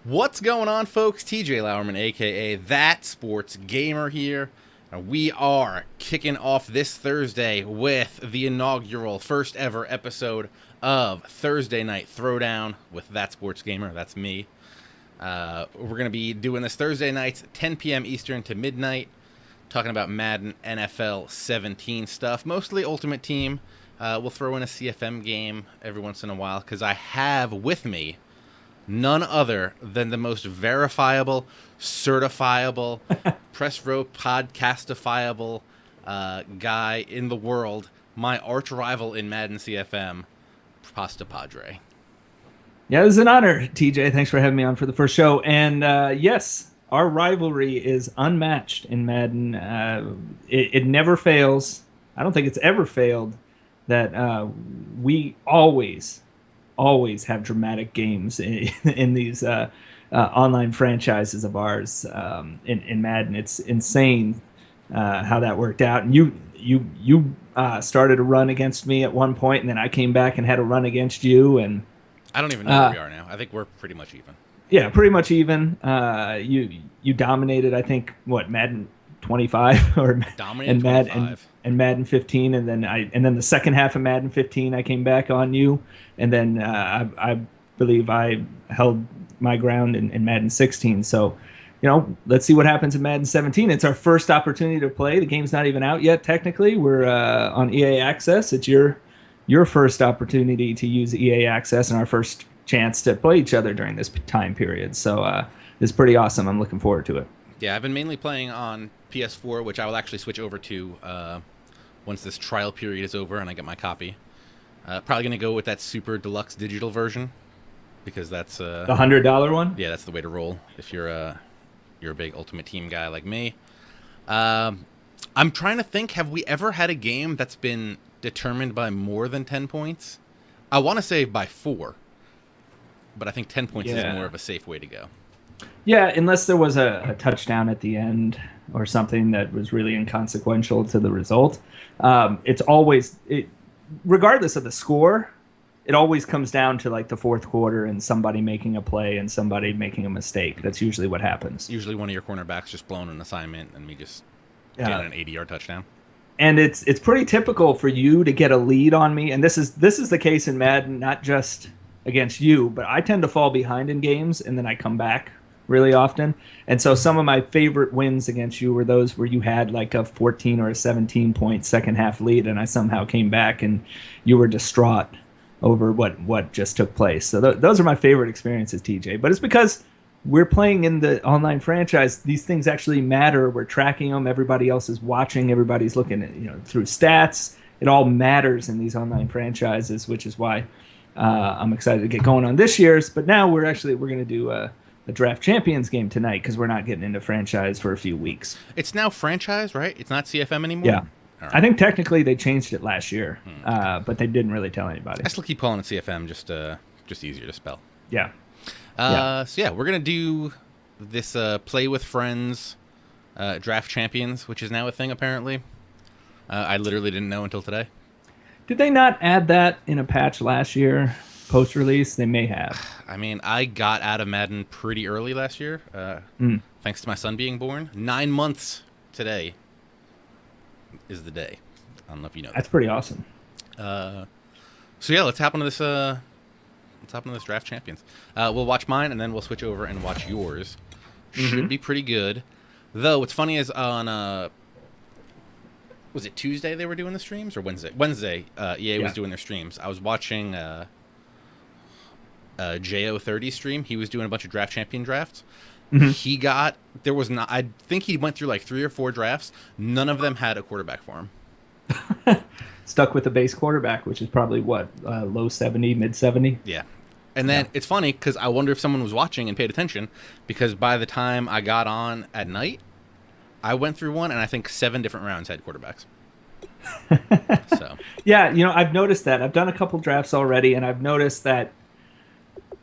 What's going on, folks? TJ Lauerman, aka That Sports Gamer here. We are kicking off this Thursday with the inaugural first ever episode of Thursday Night Throwdown with That Sports Gamer. That's me. We're going to be doing this Thursday nights, 10 p.m. Eastern to midnight, talking about Madden NFL 17 stuff, mostly Ultimate Team. We'll throw in a CFM game every once in a while because I have with me none other than the most verifiable, certifiable, press row podcastifiable guy in the world, my arch rival in Madden CFM, PastaPadre. Yeah, it was an honor, TJ. Thanks for having me on for the first show. And yes, our rivalry is unmatched in Madden. It never fails. I don't think it's ever failed that we always have dramatic games in these online franchises of ours in Madden. It's insane how that worked out. And you started a run against me at one point, and then I came back and had a run against you. And I don't even know where we are now. I think we're pretty much even. yeah, pretty much even. You dominated. I think what Madden 25 or Dominated 25. And Madden 15, and then the second half of Madden 15, I came back on you, and then I believe I held my ground in Madden 16. So, let's see what happens in Madden 17. It's our first opportunity to play. The game's not even out yet. Technically, we're on EA Access. It's your first opportunity to use EA Access and our first chance to play each other during this time period. So it's pretty awesome. I'm looking forward to it. Yeah, I've been mainly playing on PS4, which I will actually switch over to once this trial period is over and I get my copy. Probably going to go with that super deluxe digital version because that's the $100 one. Yeah, that's the way to roll if you're a big Ultimate Team guy like me. I'm trying to think, have we ever had a game that's been determined by more than 10 points? I want to say by 4, but I think 10 points is more of a safe way to go. Yeah, unless there was a touchdown at the end or something that was really inconsequential to the result. It's always, regardless of the score, it always comes down to like the fourth quarter and somebody making a play and somebody making a mistake. That's usually what happens. Usually one of your cornerbacks just blown an assignment and me just getting an 80-yard touchdown. And it's pretty typical for you to get a lead on me. And this is the case in Madden, not just against you, but I tend to fall behind in games and then I come back really often. And so some of my favorite wins against you were those where you had like a 14 or a 17 point second half lead and I somehow came back and you were distraught over what just took place. So those are my favorite experiences, TJ. But it's because we're playing in the online franchise. These things actually matter. We're tracking them. Everybody else is watching. Everybody's looking at, through stats. It all matters in these online franchises, which is why I'm excited to get going on this year's. But now we're going to do a Draft Champions game tonight because we're not getting into franchise for a few weeks. It's now franchise, right? It's not CFM anymore? Yeah. Right. I think technically they changed it last year, but they didn't really tell anybody. I still keep calling it CFM, just easier to spell. Yeah. So yeah, we're going to do this Play with Friends Draft Champions, which is now a thing apparently. I literally didn't know until today. Did they not add that in a patch last year? Post-release, they may have. I mean, I got out of Madden pretty early last year, thanks to my son being born. 9 months today is the day. I don't know if you know. That's pretty awesome. So yeah, let's hop into this. Draft Champions. We'll watch mine and then we'll switch over and watch yours. Should be pretty good. Though what's funny is on was it Tuesday they were doing the streams or Wednesday? Wednesday, EA was doing their streams. I was watching JO30 stream. He was doing a bunch of draft champion drafts. I think he went through like 3 or 4 drafts. None of them had a quarterback for him. Stuck with the base quarterback, which is probably low 70, mid 70. Yeah. And then it's funny because I wonder if someone was watching and paid attention because by the time I got on at night, I went through one and I think 7 different rounds had quarterbacks. So yeah, I've noticed that. I've done a couple drafts already, and I've noticed that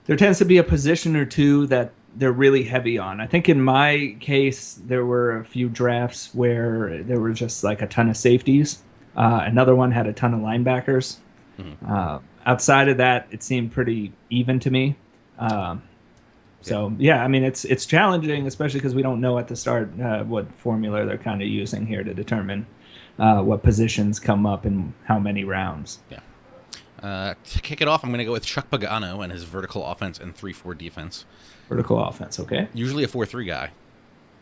there tends to be a position or two that they're really heavy on. I think in my case, there were a few drafts where there were just like a ton of safeties. Another one had a ton of linebackers. Outside of that, it seemed pretty even to me. So yeah, I mean it's challenging, especially because we don't know at the start what formula they're kind of using here to determine what positions come up in how many rounds. Yeah. To kick it off, I'm going to go with Chuck Pagano and his vertical offense and 3-4 defense. Vertical offense, okay. Usually a 4-3 guy,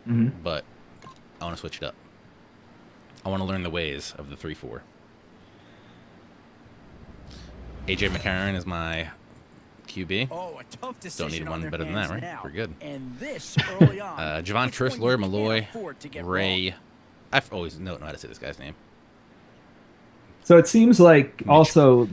Mm-hmm. but I want to switch it up. I want to learn the ways of the 3-4. AJ McCarron is my QB. Oh, a tough Don't decision need one better than that, right? now. We're good. And this early on. Javon it's Curse, one Lawyer you can't Malloy, afford to get Ray. wrong. I've always know how to say this guy's name. So it seems like also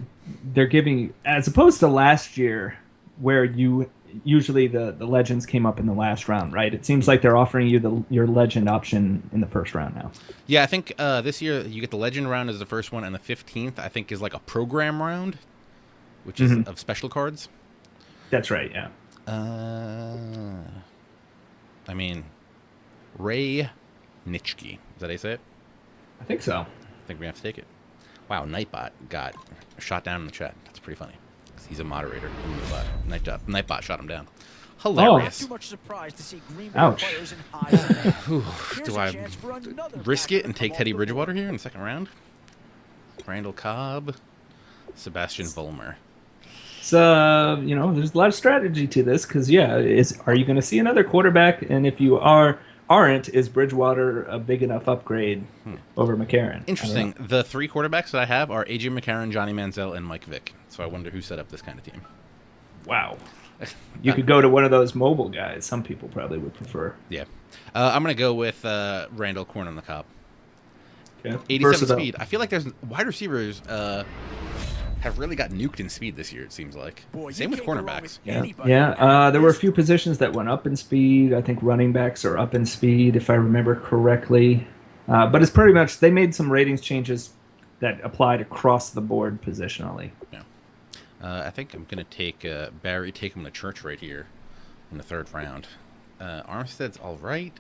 they're giving, as opposed to last year, where you usually the legends came up in the last round, right? It seems like they're offering you your legend option in the first round now. Yeah, I think this year you get the legend round as the first one, and the 15th I think is like a program round, which is of special cards. That's right. Yeah. I mean, Ray Nitschke. Is that how you say it? I think so. I think we have to take it. Wow, Nightbot got shot down in the chat. That's pretty funny. He's a moderator. Nightbot shot him down. Hilarious. Too much surprise to see Green Bay Ouch. players in high. Do I risk it and take Teddy Bridgewater here in the second round? Randall Cobb, Sebastian Vollmer. So there's a lot of strategy to this because are you going to see another quarterback? And if you aren't, is Bridgewater a big enough upgrade over McCarron? Interesting. The 3 quarterbacks that I have are AJ McCarron, Johnny Manziel, and Mike Vick. So I wonder who set up this kind of team. Wow. You could go to one of those mobile guys. Some people probably would prefer. Yeah. I'm going to go with Randall Corn on the Cobb. Okay. 87 speed. I feel like there's wide receivers have really got nuked in speed this year, it seems like. Same with cornerbacks. There were a few positions that went up in speed. I think running backs are up in speed, if I remember correctly. But it's pretty much, they made some ratings changes that applied across the board positionally. Yeah. I think I'm going to take Barry, take him to church right here in the third round. Armstead's all right.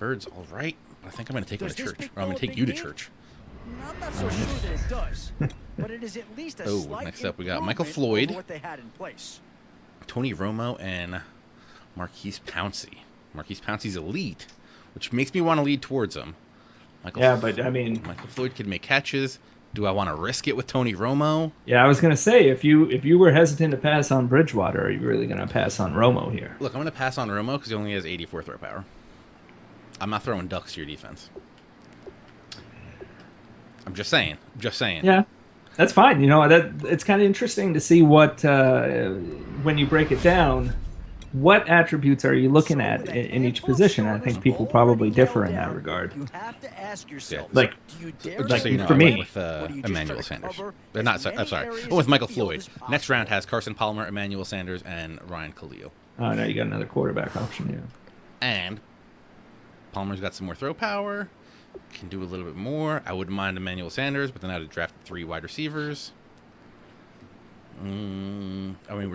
Bird's all right. I think I'm going to take him to church. Or I'm going to take you to church. I'm not so sure that it does, but it is at least a slight next up we got improvement Michael Floyd, over what they had in place. Tony Romo, and Marquise Pouncey. Marquise Pouncey's elite, which makes me want to lead towards him. But I mean, Michael Floyd can make catches. Do I want to risk it with Tony Romo? Yeah, I was going to say, if you were hesitant to pass on Bridgewater, are you really going to pass on Romo here? Look, I'm going to pass on Romo because he only has 84 throw power. I'm not throwing ducks to your defense. I'm just saying. Yeah, that's fine. That it's kind of interesting to see what when you break it down, what attributes are you looking at in each position. I think people probably differ in that regard. You have to ask yourself, like for me, with Emmanuel Sanders. They're not. I'm sorry. I went with Michael Floyd. Next round has Carson Palmer, Emmanuel Sanders, and Ryan Khalil. Oh, now you got another quarterback option here. And Palmer's got some more throw power. Can do a little bit more. I wouldn't mind Emmanuel Sanders, but then I'd draft 3 wide receivers. We're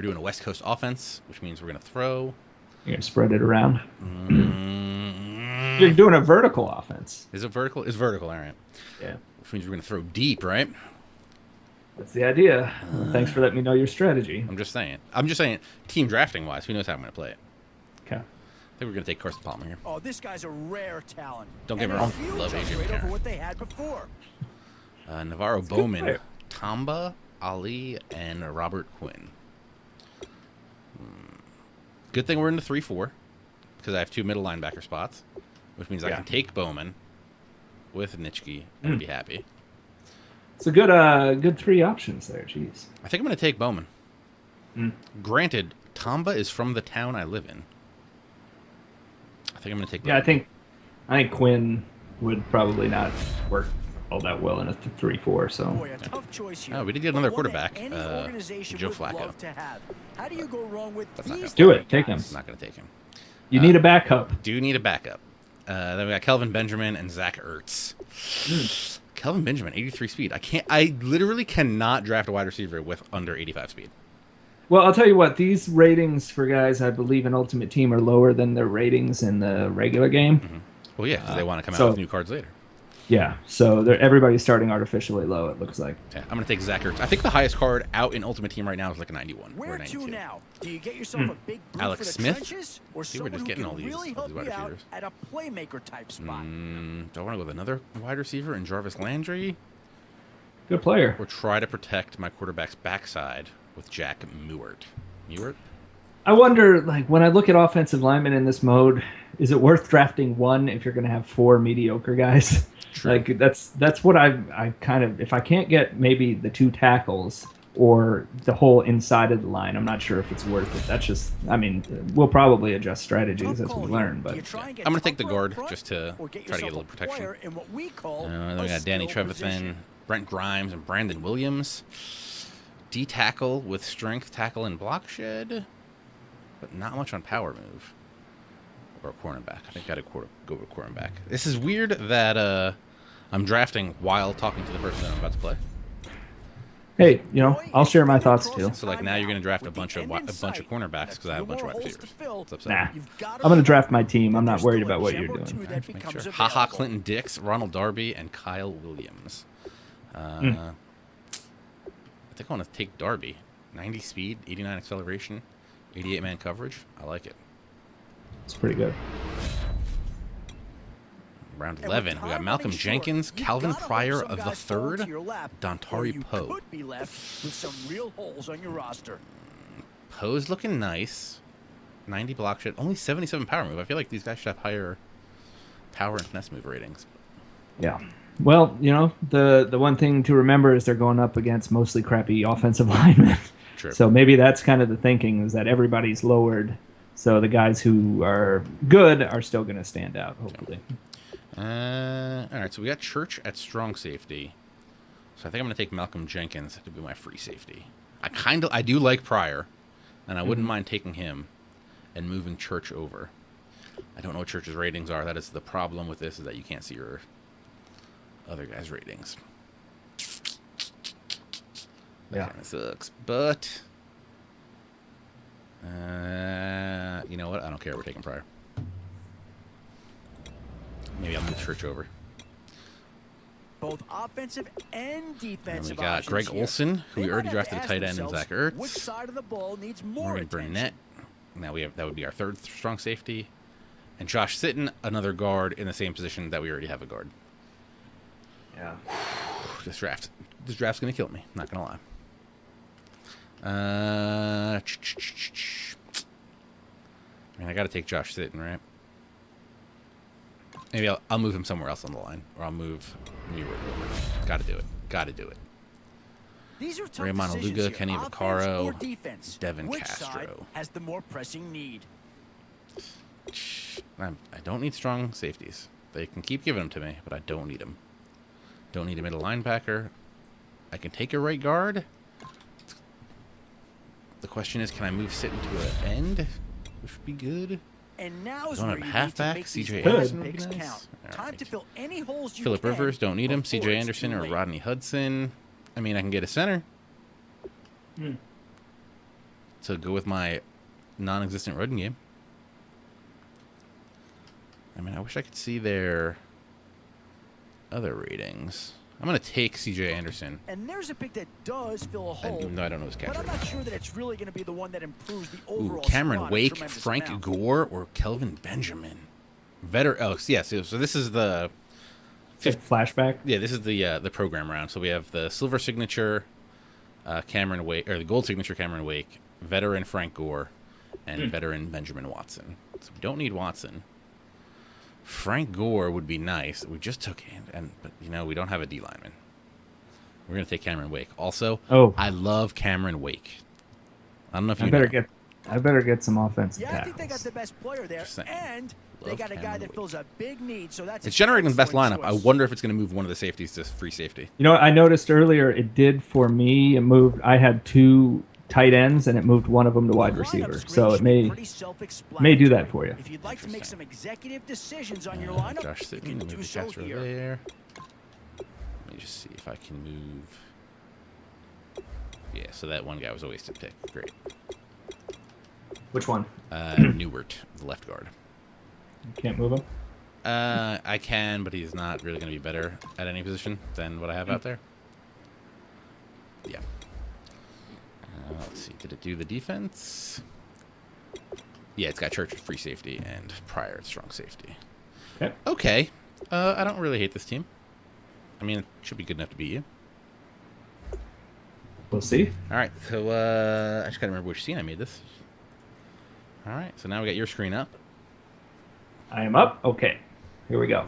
doing a West Coast offense, which means we're going to throw. You're going to spread it around. You're doing a vertical offense. Is it vertical? It's vertical, all right. Yeah. Which means we're going to throw deep, right? That's the idea. Well, thanks for letting me know your strategy. I'm just saying, team drafting wise, who knows how I'm going to play it. Okay. I think we're going to take Carson Palmer here. Oh, this guy's a rare talent. Don't get me wrong. Love AJ McCarron. Over what they had before. Navarro Bowman, Tamba, Ali, and Robert Quinn. Good thing we're in the 3-4 because I have 2 middle linebacker spots, which means I can take Bowman with Nitschke and be happy. It's a good 3 options there. Jeez. I think I'm going to take Bowman. Granted, Tamba is from the town I live in. I think I'm going to take Bowman. Yeah, I think Quinn would probably not work all that well in a 3-4. So. Boy, a tough choice here. Oh, we did get another quarterback, Joe Flacco. Flacco. How do you go wrong with these? Do it. Take him. I'm not going to take him. You need a backup. Do need a backup. Then we got Kelvin Benjamin and Zach Ertz. Kelvin Benjamin, 83 speed. I literally cannot draft a wide receiver with under 85 speed. Well, I'll tell you what, these ratings for guys, I believe, in Ultimate Team are lower than their ratings in the regular game. Well, yeah, because they want to come out with new cards later. Yeah, so everybody's starting artificially low, it looks like. Yeah, I'm going to take Zach Ertz. I think the highest card out in Ultimate Team right now is like a 91 or Where a to 92. now? Do you get yourself a big boot Alex for the Smith? trenches, or See, we're someone just who getting can all these really help wide you out receivers. at a playmaker type spot? Do I want to go with another wide receiver and Jarvis Landry? Good player. Or try to protect my quarterback's backside with Jack Mewert? Mewert? I wonder, like, when I look at offensive linemen in this mode, is it worth drafting one if you're going to have 4 mediocre guys? True. Like, that's what I kind of, if I can't get maybe the 2 tackles or the whole inside of the line, I'm not sure if it's worth it. That's just, I mean, we'll probably adjust strategies as we learn, but I'm going to take the guard just to try to get a little protection. Then we got Danny Trevathan, Brent Grimes, and Brandon Williams. D tackle with strength, tackle, and block shed, but not much on power move. Or a cornerback. I think I got to go with cornerback. This is weird that I'm drafting while talking to the person that I'm about to play. hey, you know, I'll share my thoughts too. So like now you're going to draft a bunch of cornerbacks because I have a bunch of wide receivers. It's upsetting. Nah, I'm going to draft my team. I'm not worried about what you're doing. Make sure. Haha, Clinton Dix, Ronald Darby, and Kyle Williams. I think I want to take Darby. 90 speed, 89 acceleration, 88 man coverage. I like it. It's pretty good. Round 11, we got Malcolm Jenkins, Calvin Pryor of the third, Dontari Poe. Could be left with some real holes on your roster. Poe's looking nice. 90 block shed, only 77 power move. I feel like these guys should have higher power and finesse move ratings. Yeah. Well, you know, the one thing to remember is they're going up against mostly crappy offensive linemen. True. So maybe that's kind of the thinking, is that everybody's lowered. So the guys who are good are still going to stand out, hopefully. All right, so we got Church at strong safety. So I think I'm going to take Malcolm Jenkins to be my free safety. I do like Pryor, and I wouldn't mind taking him and moving Church over. I don't know what Church's ratings are. That is the problem with this, is that you can't see your other guys' ratings. That kind of sucks. But you know what? I don't care. We're taking Pryor. Maybe I'll move Church over. Both offensive and defensive. And we got Greg Olson, who we already drafted a tight end, and Zach Ertz. Which side of the ball needs more Morgan Burnett. Now that would be our third strong safety. And Josh Sitton, another guard in the same position that we already have a guard. Yeah. This draft's gonna kill me. Not gonna lie. I mean, I gotta take Josh Sitton, right? Maybe I'll move him somewhere else on the line, or I'll move Mewert over. Gotta do it. These are tough Raymond decisions Aluga, here. Kenny Offense Vaccaro, or defense? Devin Which Castro. side has the more pressing need? I don't need strong safeties. They can keep giving them to me, but I don't need them. Don't need a middle linebacker. I can take a right guard. The question is, can I move Sitton to an end? Which would be good. And now is Don't where have a you halfback. need to make CJ these Anderson would be picks nice. count. All Time right. to fill any holes you Phillip can Rivers, don't need him. before CJ it's Anderson too or late. Rodney Hudson. I mean, I can get a center. To go with my non-existent running game. I mean, I wish I could see their other ratings. I'm going to take CJ Anderson. And there's a pick that does fill a hole. No, I don't know his catch But I'm rate. not sure that it's really going to be the one that improves the Ooh, overall Cameron squad a Wake, tremendous Frank amount. Gore, or Kelvin Benjamin. Yes. So this is the Flashback. Yeah, this is the program round. So we have the silver signature, Cameron Wake, or the gold signature Cameron Wake, veteran Frank Gore, and veteran Benjamin Watson. So we don't need Watson. Frank Gore would be nice. We just took him, but you know we don't have a D lineman. We're gonna take Cameron Wake. Also, I love Cameron Wake. I don't know if you I better get some offensive Yeah, I tackles. think they got the best player there, and they Love got a guy Cameron that Wake. fills a big need. So that's It's generating the best excellent lineup. I choice. wonder if it's going to move one of the safeties to free safety. You know what I noticed earlier? It did for me. It moved. I had 2 tight ends, and it moved one of them to wide The lineup receiver. screen So it should be may pretty do self-explanatory. that for you. If you'd like to make some executive decisions on your lineup, Josh you Sitton, can move do the so Castro here. there. Let me just see if I can move. Yeah, so that one guy was a wasted pick. Great. Which one? Newert, the left guard. You can't move him. I can, but he's not really going to be better at any position than what I have out there. Yeah. Let's see. Did it do the defense? Yeah, it's got Church at free safety and Pryor at strong safety. Okay. I don't really hate this team. I mean, it should be good enough to beat you. We'll see. All right. So I just got to remember which scene I made this. All right. So now we got your screen up. I am up. Okay. Here we go.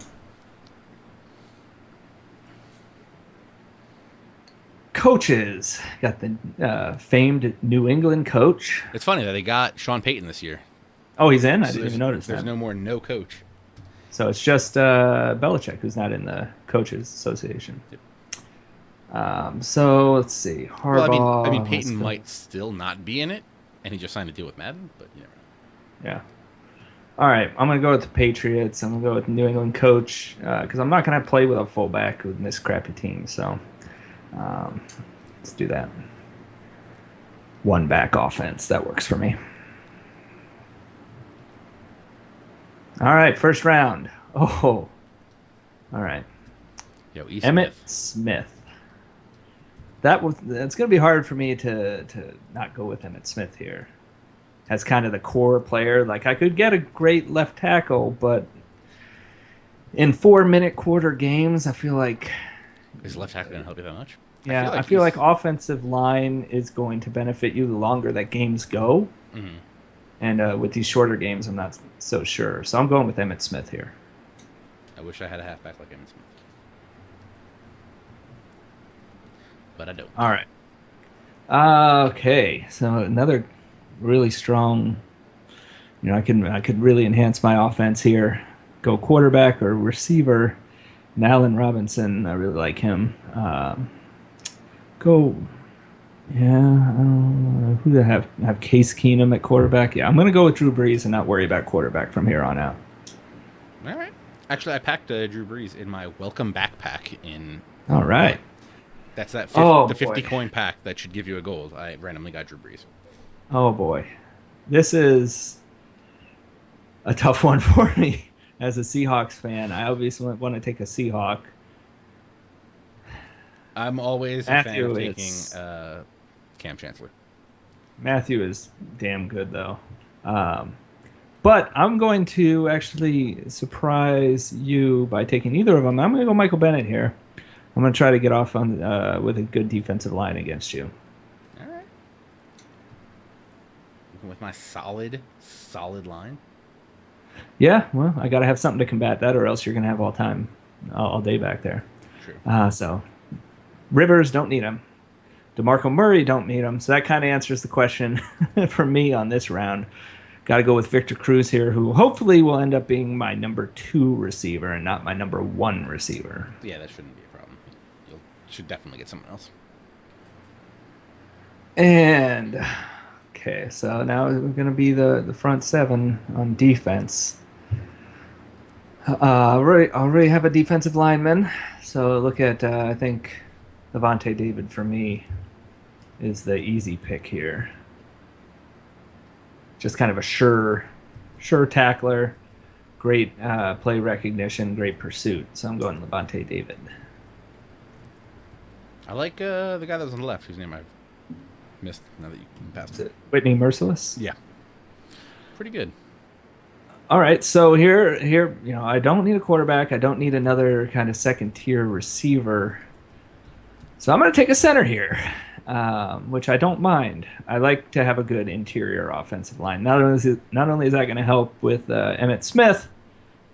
Coaches. Got the famed New England coach. It's funny that they got Sean Payton this year. Oh, he's in? I So didn't even notice There's that. no more no coach. So it's just Belichick who's not in the Coaches Association. Yep. So let's see. Harbaugh. Well, I mean, Payton might still not be in it, and he just signed a deal with Madden, but you know. Yeah. All right, I'm going to go with the Patriots. I'm going to go with the New England coach because I'm not going to play with a fullback with this crappy team. So let's do that. One back offense. That works for me. All right, first round. Oh, all right. Yo, E. Emmitt Smith. That's going to be hard for me to not go with Emmitt Smith here. As kind of the core player. Like, I could get a great left tackle, but in 4-minute quarter games, I feel like... Is left tackle going to help you that much? Yeah, I feel like offensive line is going to benefit you the longer that games go. Mm-hmm. And with these shorter games, I'm not so sure. So I'm going with Emmitt Smith here. I wish I had a halfback like Emmitt Smith. But I don't. All right. Okay, so another really strong... You know, I could really enhance my offense here. Go quarterback or receiver. And Allen Robinson, I really like him. Who do I have? I have Case Keenum at quarterback. Yeah, I'm going to go with Drew Brees and not worry about quarterback from here on out. All right. Actually, I packed Drew Brees in my welcome backpack in... All right. That's that 50 boy. coin pack that should give you a gold. I randomly got Drew Brees. Oh, boy. This is a tough one for me as a Seahawks fan. I obviously want to take a Seahawk. I'm always a fan of taking Cam Chancellor. Matthew is damn good, though. But I'm going to actually surprise you by taking either of them. I'm going to go Michael Bennett here. I'm going to try to get off on with a good defensive line against you. All right. With my solid line. Yeah, well, I got to have something to combat that, or else you're going to have all day back there. True. So Rivers, don't need him. DeMarco Murray, don't need him. So that kind of answers the question for me on this round. Got to go with Victor Cruz here, who hopefully will end up being my number 2 receiver and not my number 1 receiver. Yeah, that shouldn't be a problem. You should definitely get someone else. And okay, so now we're going to be the front 7 on defense. Already have a defensive lineman. So look at, I think, Levante David for me is the easy pick here. Just kind of a sure tackler, great play recognition, great pursuit. So I'm going Levante David. I like the guy that was on the left, whose name I've missed now that you passed it. Whitney Merciless? Yeah. Pretty good. All right, so here, you know, I don't need a quarterback. I don't need another kind of second-tier receiver. So I'm going to take a center here, which I don't mind. I like to have a good interior offensive line. Not only is that going to help with Emmitt Smith,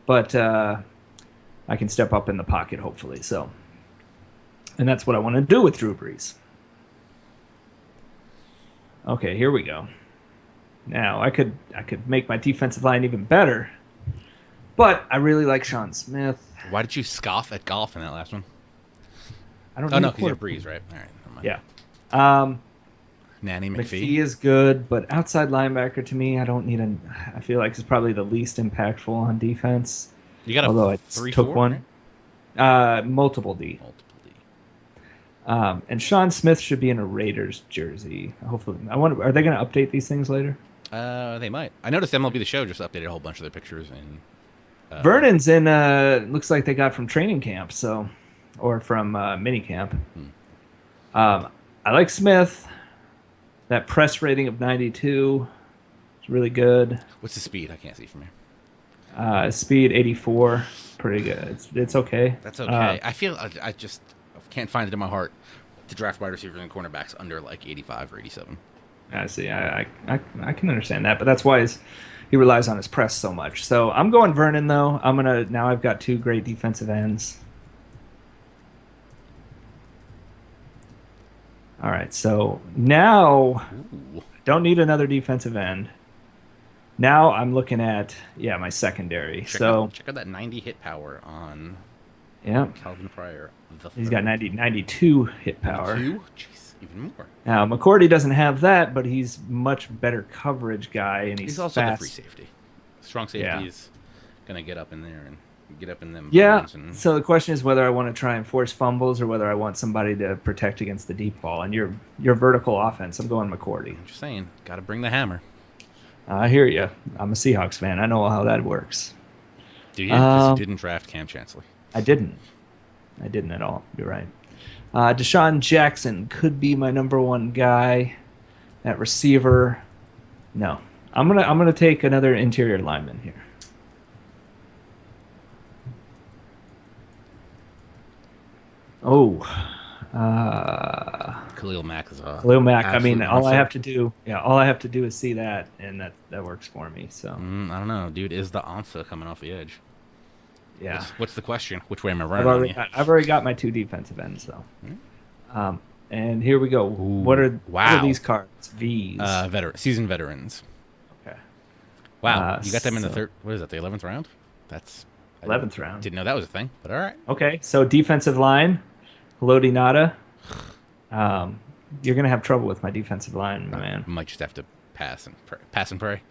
but I can step up in the pocket, hopefully. So, and that's what I want to do with Drew Brees. Okay, here we go. Now, I could make my defensive line even better, but I really like Sean Smith. Why did you scoff at golf in that last one? I don't. Oh no, because you're Breeze, right? All right. Never mind. Yeah. Nanny McPhee is good, but outside linebacker to me, I don't need I feel like it's probably the least impactful on defense. You got although a I 3-4, took one. Right? Multiple D. And Sean Smith should be in a Raiders jersey. Hopefully, I wonder, are they going to update these things later? They might. I noticed MLB The Show just updated a whole bunch of their pictures in Vernon's in. Looks like they got from training camp, so or from mini camp. I like Smith. That press rating of 92 is really good. What's the speed? I can't see from here. Speed 84, pretty good. It's okay. That's okay. I feel I just can't find it in my heart to draft wide receivers and cornerbacks under like 85 or 87. I see. I can understand that, but that's why he relies on his press so much. So I'm going Vernon though. Now I've got 2 great defensive ends. All right, so now don't need another defensive end. Now I'm looking at my secondary. Check out that 90 hit power on Calvin Pryor. He's got 92 hit power. 92? Jeez, even more. Now McCourty doesn't have that, but he's much better coverage guy, and he's also fast. the free safety. Strong safety is gonna get up in there and get up in them. Yeah. So the question is whether I want to try and force fumbles or whether I want somebody to protect against the deep ball. And your vertical offense, I'm going McCourty. I'm just saying, got to bring the hammer. I hear you. I'm a Seahawks fan. I know how that works. Do you? Because you didn't draft Cam Chancellor. I didn't at all. You're right. Deshaun Jackson could be my number 1 guy. That receiver, no. I'm gonna take another interior lineman here. Oh, Khalil Mack is Khalil Mack. I mean, all I monster. have to do is see that, and that works for me. So I don't know, dude. Is the Ansa coming off the edge? Yeah. What's the question? Which way am I running? I've already got my 2 defensive ends though. And here we go. What are these cards? V's. Seasoned veterans. Okay. Wow, you got them in the third. What is that? The 11th round? That's 11th round. Didn't know that was a thing, but all right. Okay, so defensive line, Haloti Nada. You're gonna have trouble with my defensive line, my man. Might just have to pass and pray.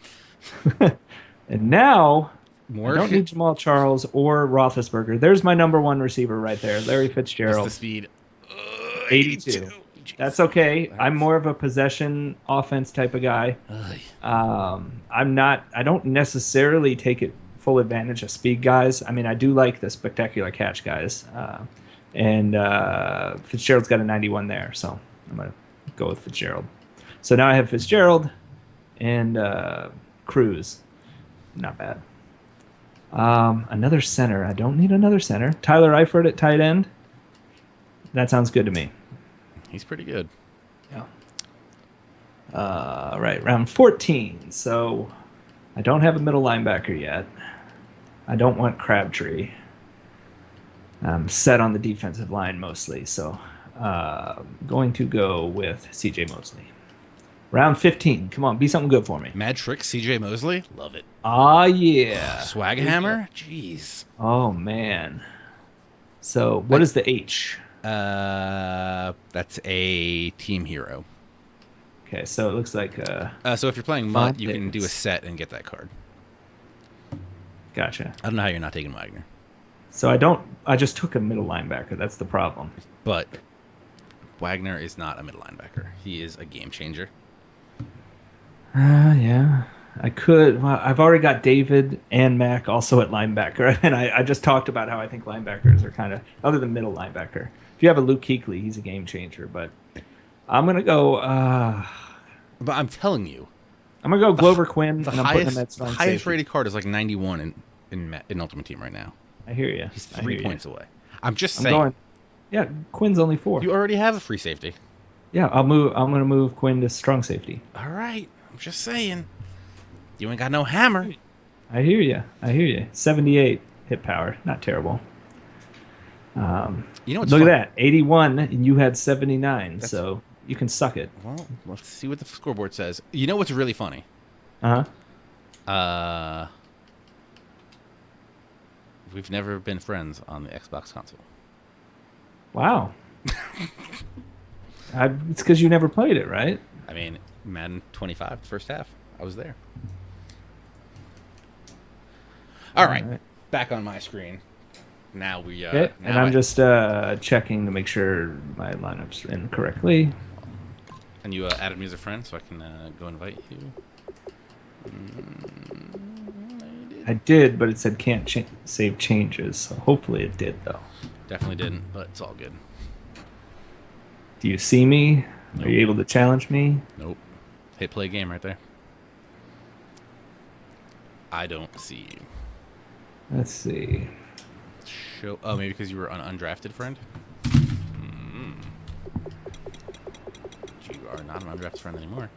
And now More. I don't need Jamal Charles or Roethlisberger. There's my number 1 receiver right there, Larry What's Fitzgerald. the speed? 82. That's okay. I'm more of a possession offense type of guy. I don't necessarily take it full advantage of speed guys. I mean, I do like the spectacular catch guys. And Fitzgerald's got a 91 there, so I'm going to go with Fitzgerald. So now I have Fitzgerald and Cruz. Not bad. Another center. I don't need another center. Tyler Eifert at tight end. That sounds good to me. He's pretty good. Yeah. Right, round 14. So I don't have a middle linebacker yet. I don't want Crabtree. I'm set on the defensive line mostly, so going to go with C.J. Mosley. Round 15. Come on, be something good for me. Mad Trick, C.J. Mosley. Love it. Ah, yeah. Swag Hammer. Jeez. Oh, man. So what is the H? That's a team hero. Okay, so it looks like... so if you're playing MUT, you can do a set and get that card. Gotcha. I don't know how you're not taking Wagner. So I just took a middle linebacker. That's the problem. But Wagner is not a middle linebacker. He is a game changer. Yeah. I could. Well, I've already got David and Mac also at linebacker. And I just talked about how I think linebackers are kind of, other than middle linebacker. If you have a Luke Kuechly, he's a game changer. But I'm going to go... But I'm telling you. I'm going to go Glover Quinn. The and I'm putting him at strong highest safety. rated card is like 91 in Ultimate Team right now. I hear you. He's 3 points away. I'm just I'm saying. going, yeah, Quinn's only 4. You already have a free safety. Yeah, I'm going to move Quinn to strong safety. All right. I'm just saying. You ain't got no hammer. I hear you. 78 hit power. Not terrible. You know what's Look fun? at that. 81, and you had 79, so you can suck it. Well, let's see what the scoreboard says. You know what's really funny? Uh-huh. We've never been friends on the Xbox console. Wow. It's because you never played it, right? I mean, Madden 25, the first half. I was there. All right. Back on my screen. Now we... Okay. And I'm just checking to make sure my lineup's in correctly. And you added me as a friend so I can go invite you. I I did, but it said can't save changes. So hopefully it did, though. Definitely didn't, but it's all good. Do you see me? Nope. Are you able to challenge me? Nope. Hit play game right there. I don't see you. Let's see. Show. Oh, maybe because you were an undrafted friend? You are not an undrafted friend anymore.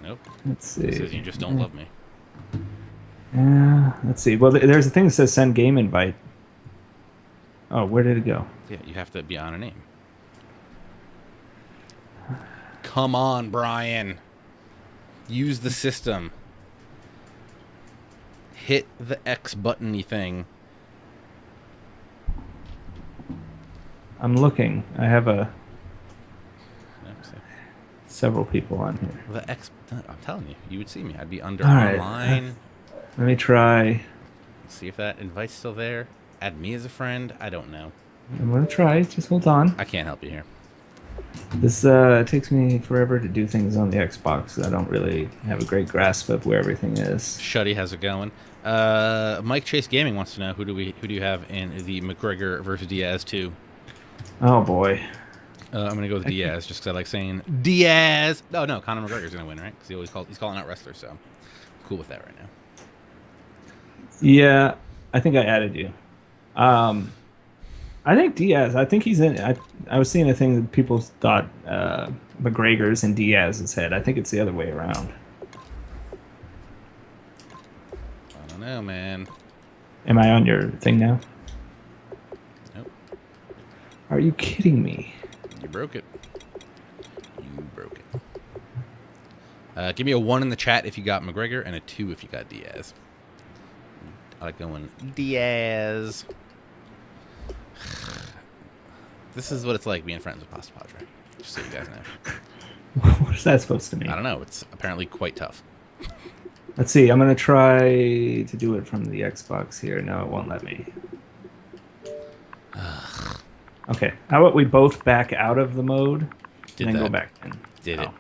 Nope. Let's see. It says you just don't love me. Yeah, let's see. Well, there's a thing that says send game invite. Oh, where did it go? Yeah, you have to be on a name. Come on, Brian. Use the system. Hit the X button-y thing. I'm looking. I have several people on here. The X. I'm telling you, you would see me. I'd be under All right. online. Let me try. See if that invite's still there. Add me as a friend. I don't know. I'm gonna try. Just hold on. I can't help you here. This takes me forever to do things on the Xbox. I don't really have a great grasp of where everything is. Shuddy, how's it going? Mike Chase Gaming wants to know who do you have in the McGregor versus Diaz 2? Oh boy. I'm gonna go with Diaz just because I like saying Diaz. Oh no, Conor McGregor's gonna win, right? Because he's calling out wrestlers, so I'm cool with that right now. Yeah, I think I added you. I think Diaz. I think he's in. I was seeing a thing that people thought McGregor's in Diaz's head. I think it's the other way around. I don't know, man. Am I on your thing now? Nope. Are you kidding me? You broke it. You broke it. Give me a 1 in the chat if you got McGregor and a 2 if you got Diaz. I like going Diaz. This is what it's like being friends with PastaPadre. Just so you guys know. What is that supposed to mean? I don't know. It's apparently quite tough. Let's see. I'm gonna try to do it from the Xbox here. No, it won't let me. Okay. How about we both back out of the mode and then go back in? Did it.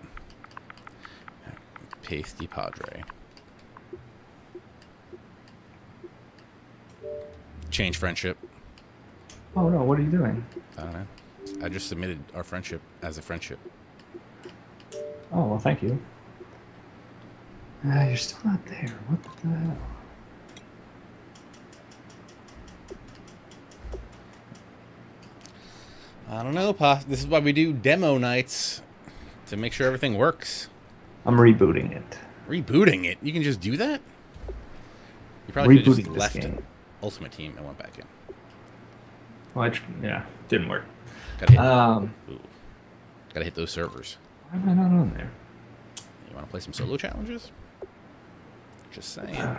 PastaPadre. Change friendship. Oh no! What are you doing? I don't know. I just submitted our friendship as a friendship. Oh well, thank you. You're still not there. What the hell? I don't know, Pa. This is why we do demo nights, to make sure everything works. I'm rebooting it. Rebooting it? You can just do that? You probably could have just left game. Ultimate Team and went back in. Well, yeah, didn't work. Gotta hit those servers. Why am I not on there? You want to play some solo challenges? Just saying.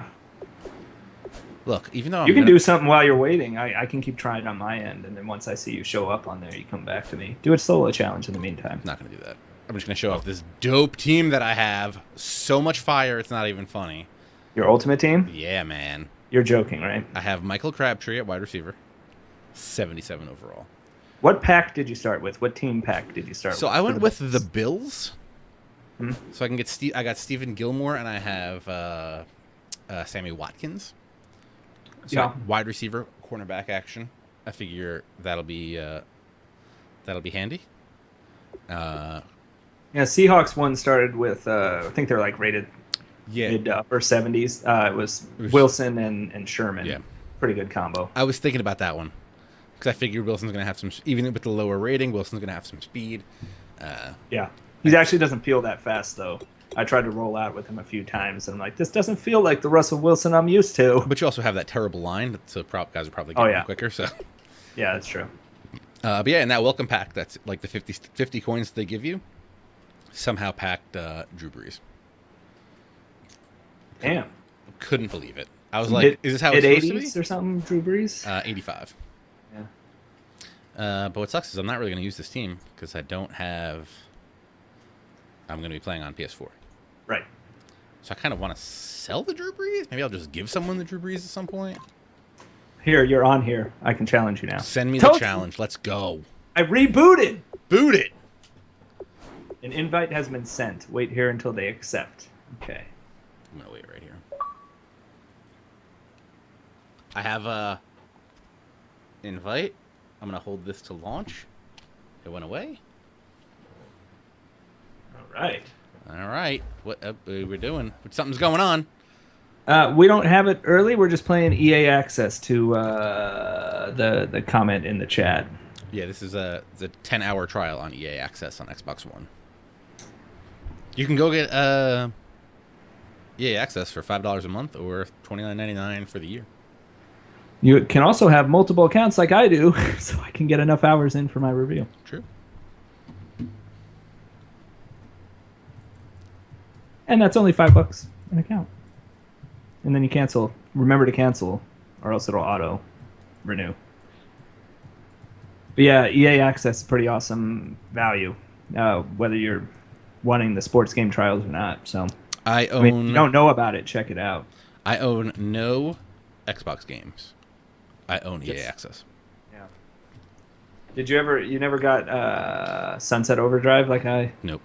Look, even though you can do something while you're waiting, I can keep trying on my end, and then once I see you show up on there, you come back to me. Do a solo challenge in the meantime. I'm not going to do that. I'm just going to show off this dope team that I have. So much fire, it's not even funny. Your ultimate team? Yeah, man. You're joking, right? I have Michael Crabtree at wide receiver. 77 overall. What pack did you start with? What team pack did you start with? So I went with the Bills. Hmm? So I can get I got Stephen Gilmore, and I have Sammy Watkins. So Yeah. wide receiver, cornerback action. I figure that'll be handy. Yeah, Seahawks one started with I think they're like rated mid to upper 70s. It was Wilson and Sherman. Yeah. Pretty good combo. I was thinking about that one because I figured Wilson's going to have some, even with the lower rating, Wilson's going to have some speed. Yeah. He actually doesn't feel that fast, though. I tried to roll out with him a few times, and I'm like, this doesn't feel like the Russell Wilson I'm used to. But you also have that terrible line, so guys are probably getting quicker. So. Yeah, that's true. But yeah, in that welcome pack, that's like the 50 coins they give you, somehow packed Drew Brees. Damn. Couldn't believe it. I was like, is this how it's supposed to be? Or something, Drew Brees? 85. Yeah. But what sucks is I'm not really going to use this team because I don't have... I'm going to be playing on PS4. Right. So I kind of want to sell the Drew Brees. Maybe I'll just give someone the Drew Brees at some point. Here, you're on here. I can challenge you now. Send me the challenge. Let's go. I rebooted. Boot it. An invite has been sent. Wait here until they accept. Okay. I'm going to wait right here. I have a invite. I'm gonna hold this to launch. It went away. All right. All right. What we're doing? Something's going on. We don't have it early. We're just playing EA Access to the comment in the chat. Yeah, this is a 10-hour trial on EA Access on Xbox One. You can go get EA Access for $5 a month or $29.99 for the year. You can also have multiple accounts like I do, so I can get enough hours in for my review. True. And that's only $5 an account. And then you cancel. Remember to cancel, or else it'll auto renew. But yeah, EA Access is pretty awesome value, whether you're wanting the sports game trials or not. So I mean, if you don't know about it, check it out. I own no Xbox games. I own EA Access. Yeah. Did you ever? You never got Sunset Overdrive like I? Nope.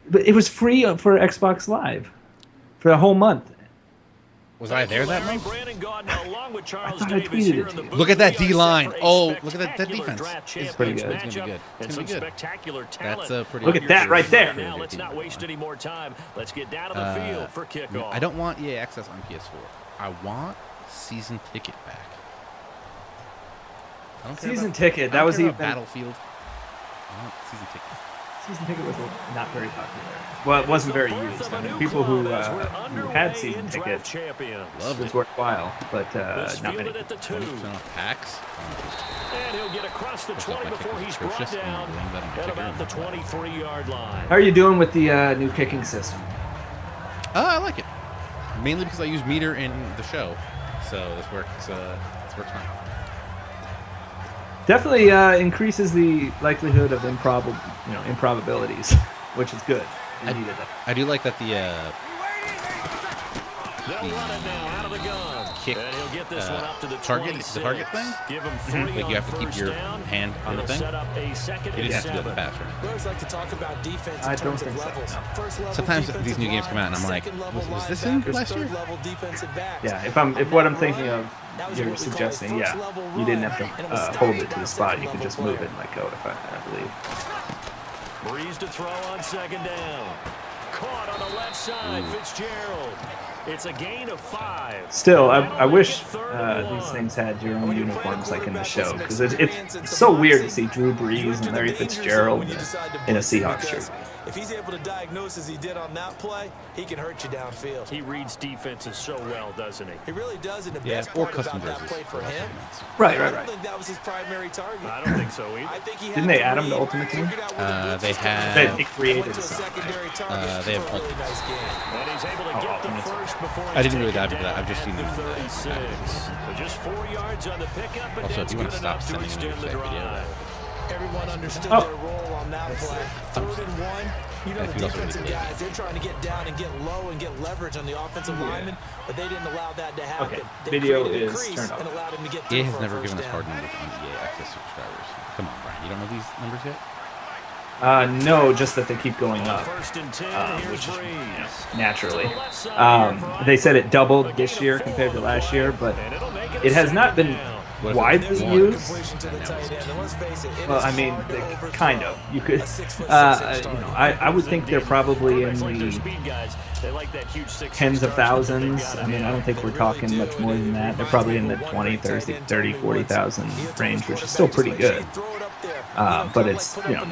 But it was free for Xbox Live for a whole month. Was I there that month? I thought I tweeted it to you. Look at that D line. Oh, look at that defense. It's pretty good. It's gonna be good. It's gonna be good. That's a pretty. Look at that right there. Now let's not waste any more time. Let's get down to the field for kickoff. I don't want EA Access on PS4. I want season ticket back. I don't care Season about- ticket. I That don't was care even about Battlefield. I want season ticket. Season ticket was not very popular. Well, it wasn't very used. I mean, people who had season tickets, Love it was it. worthwhile, but not many. 20% off packs. And he'll get across the Looks like 20 my before kick he's is brought atrocious, and down I'm doing that on my at kicker. about the 23-yard line. How are you doing with the new kicking system? I like it. Mainly because I use meter in the show, so this works. This works fine. Definitely increases the likelihood of improbabilities, which is good. You needed that. I do like that the They'll run it now out of the gun. kick And he'll get this one up to the target 26. the target thing. Give him 3 Like you have to keep first your down. hand on the It'll thing. set up a second You and just have to do the 7. pass, right? We always like to talk about defense in I don't terms of think so, levels. no. First level Sometimes defensive these new games come out and I'm line, like, second level was this in linebackers, last year? third level defensive backs. Yeah, if what I'm thinking of, That was you're what we call a suggesting, yeah, first level you didn't run, have and it to was hold stopped it to by the a spot. You second could just level move it player. and let go, I believe. Breeze to throw on second down. Caught on the left side, Fitzgerald. It's a gain of 5. Still, I That'll wish make it 3rd and 1. these things had your own When you play a uniforms like in the quarterback show, with because some it's experience and so some weird to moxie, see Drew you Brees enter and the Larry danger zone Fitzgerald when you decide to in a blitz, Seahawks because shirt. if he's able to diagnose as he did on that play, he can hurt you downfield. He reads defenses so well, doesn't he? He really does, and the Yeah, best or part custom about that jerseys. play for him, Right. I don't think that was his primary target. I don't think so either. I think he Didn't had they to add him to read, Ultimate Team? figured out where the blitz They was coming had- from, They created went to a something, secondary right? target they have for a really Ultimates. nice game. And he's able to get the Ultimates. first before I didn't really he's dive into that. taken I've just down seen at the them. 36. So just 4 yards on the pickup, but Also, if that's you wanna good stop enough to sending me extend the your video, drive. Everyone understood Oh. their role on that play. 3rd and 1. You know, If the you also defensive need to guys, they're trying to get down and get low and get leverage on the offensive lineman, but they didn't allow that to happen. Okay, They video created a is crease turned off. and allowed him to get EA through has for a never first given us down. hard numbers on EA Access subscribers. Come on, Brian. You don't know these numbers yet? No, just that they keep going up, 1st and 10, here's which is Breeze. naturally. To the left side here for They said it doubled a this gain year of 4 compared to on the last play, year, but and it'll make it has not been down. What if widely it's one? used. Completion to the tight end, and let's face it, it Well, is I mean, hard to overthrow kind of. You could, a 6'6" you target. know, I would think they're probably in Quarterbacks like their the speed guys. They like that huge 6'6" tens of target that they've thousands. got I in mean, the I don't think we're talking much more than that. They're probably in the 20, 30, 30 40,000 range, which is still pretty good. But it's, you know,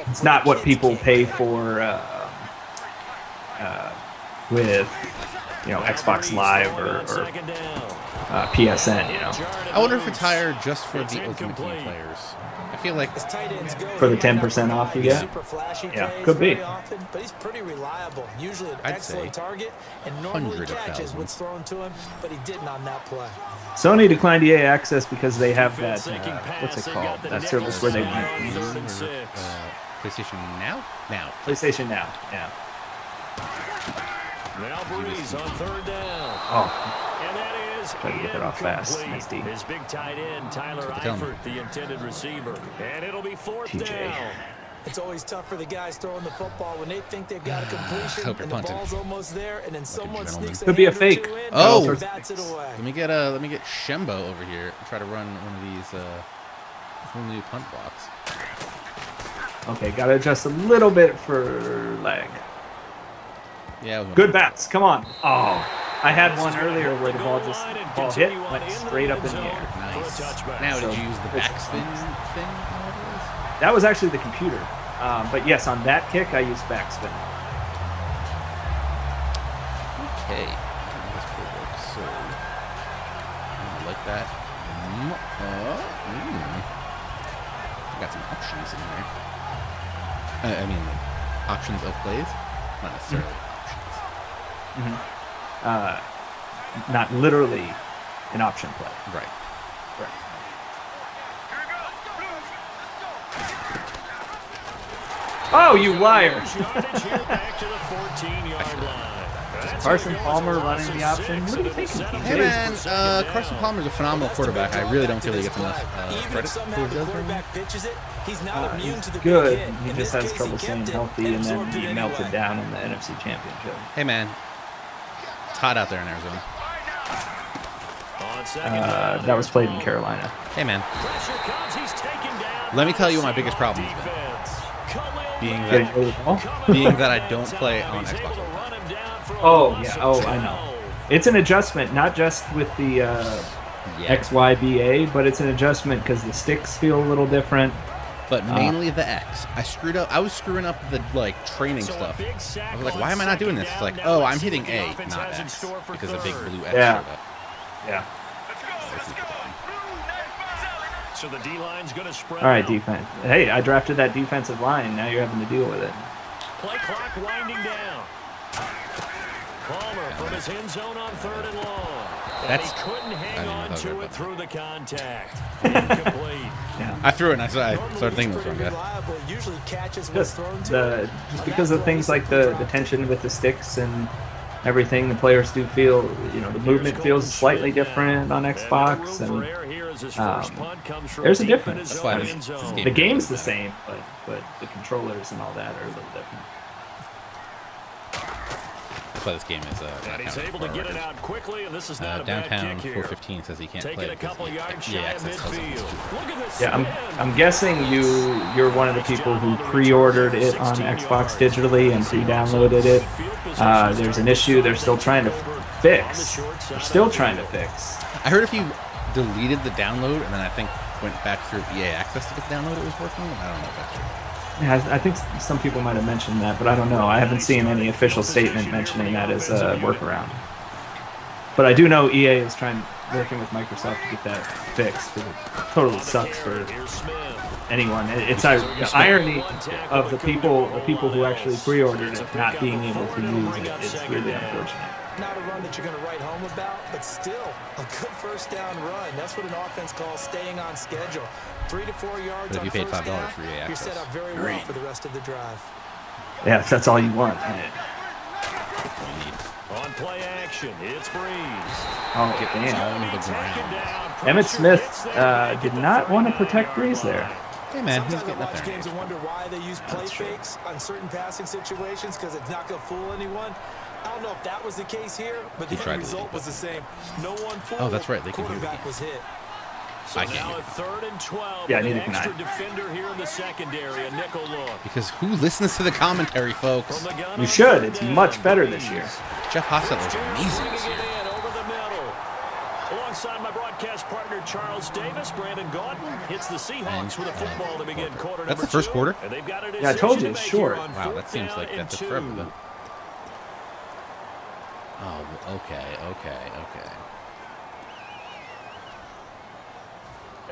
it's not what people pay for with, you know, Xbox Live or Second down. PSN, you know. I wonder if it's higher just for the Ultimate Team players. I feel like For the 10% off you get? Yeah, could be. Often, but he's pretty reliable. Usually an I'd excellent say target and normally hundred of catches what's thousands. thrown to him, but he didn't on that play. Sony declined EA access because they have that, Sinking what's pass, it they called? got the That nickel service where they side on use 3rd and 6. PlayStation Now? Now. PlayStation Now. Yeah. Now Breeze on 3rd down. Oh, And that is Try to get that off fast. incomplete. Nice D. His big tight end, Tyler what they tell me. Eifert, the intended receiver. And it'll be 4th TJ. down. It's always tough for the guys throwing the football when they think they've got a completion Hope you're and the punting. ball's almost there, and then someone sneaks Could be a hand or fake. two in, Oh. and bats it away. Let me get Shembo over here and try to run one of these new punt blocks. Okay, got to adjust a little bit for leg. Yeah. Good bats. Come on. Oh, I had one earlier where the ball hit, went straight up in the air. Nice. Now, did you use the backspin thing? That was actually the computer. But yes, on that kick, I used backspin. Okay. This could work. So, I like that. Got some options in there. I mean, like, options of plays, not necessarily options. Not literally an option play. Right. Oh, you liar! Back to the 14-yard line. Carson Palmer running the option. What are you thinking, Hey TJ? man, Carson Palmer's a phenomenal quarterback. I really don't feel he gets enough Even credit if for somehow what he the does. quarterback pitches it, he's not immune to the Good. big hit. He In just this has case, trouble he staying kept it healthy, and then absorbed it he melted anyway. down in the NFC Championship. Hey man, it's hot out there in Arizona. On second down, That was played in Carolina. Hey man, pressure comes. He's taken down. let me tell you what my biggest problem has been. Defense. Being Getting that, rid of the ball? being that I don't play on He's able Xbox. to run him down for a Oh, loss yeah. of Oh, I know. 12. It's an adjustment, not just with the Yeah, XYBA, but it's an adjustment because the sticks feel a little different. but mainly the X. I screwed up. I was screwing up the training So a stuff. big sack I was like, on why am I not doing second this? It's down. like, Now oh, let's I'm see hitting what the A, offense not has in X, store for because a big third. blue X Yeah. showed up. Yeah. So the D-line's going to spread All right, out. defense. Hey, I drafted that defensive line. Now you're having to deal with it. Play clock winding down. Palmer from his end zone on 3rd and long. And That's- he couldn't I hang didn't know on that was to right it button. through the contact. Incomplete. I threw it and I started Normally thinking he's it was wrong, pretty guy. reliable. Usually catches what's Just thrown to the him. just On because that of throw, things he like simply the dropped it. tension with the sticks and everything, the players do feel, the movement feels slightly different on Xbox, and there's a difference. That's why this game the game's the really same, but the controllers and all that are a little different. That's why this game is And not he's counted able for to our get it records. out quickly, and this is not a bad Downtown kick here. 415 says he can't Taking play a because couple yards EA shy of access tells him midfield. it's too. Look at this Yeah, spin. I'm guessing you're one of the people who pre-ordered it on Xbox digitally and pre-downloaded it. There's an issue they're still trying to fix. They're still trying to fix. I heard if you deleted the download and then I think went back through EA access to get the download, it was working. I don't know if that's true. Yeah, I think some people might have mentioned that, but I don't know. I haven't seen any official statement mentioning that as a workaround. But I do know EA is working with Microsoft to get that fixed because it totally sucks for anyone. It's the irony of the people who actually pre-ordered it not being able to use it. It's really unfortunate. Not a run that you're going to write home about, but still a good first down run. That's what an offense calls staying on schedule. 3 to 4 yards But if on you paid first $5 down, for EA you're access. set up very well for the rest of the drive. Yeah, if that's all you want. What you need. On play action, it's Breeze. Oh, Get damn. on the Taken ground. down. Emmett Pressure Smith hits there. did not want to protect Breeze there. Hey man, he's Sometimes I getting up watch there. games and wonder why they use play fakes on certain passing situations because it's not going to fool anyone. I don't know if that was the case here, but the He tried end to result lead, was the same. No one fooled. Oh, that's right, they can hear the Quarterback game. was hit. So I can't now hear. at 3rd and 12. Yeah, with neither an can I. extra defender here in the secondary. A nickel look. Because who listens to the commentary, folks? From the gun You on should. 3rd It's down, much better this Breeze. year. Jeff Hostetler's amazing this Swinging year. it in over the middle. Alongside my broadcast partner Charles Davis, Brandon Gordon hits the Seahawks with a football to begin quarter That's number the first 2, quarter? and they've got a Yeah, I told you, decision to it's make short. here on Wow, that 4th seems down like and that took 2. forever though. Oh, okay.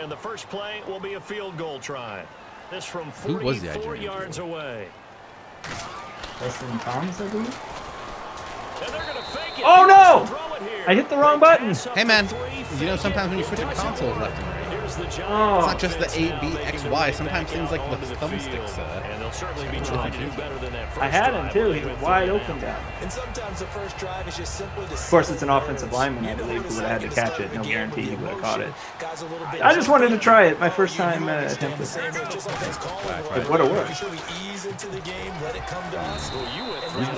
And the first play will be a field goal try. This from Who was the 44 Nigerian yards away. Preston Thomas, I believe. And they're going to fake it. Oh, no! Throw it here. I hit the wrong button. Pass up Hey the man, 3, you know sometimes when you switch to consoles left and right, Here's the job. Oh. It's not just the A, B, X, Y. Sometimes things like the thumbsticks. And they'll certainly be trying to do better than that first I had him drive too. with He was third wide down. open down. And sometimes the first drive is just simply to Of course, it's an offensive lineman, I believe, who would have had to catch it. No guarantee he would have caught it. I just wanted to try it. My first time attempted. It would have worked.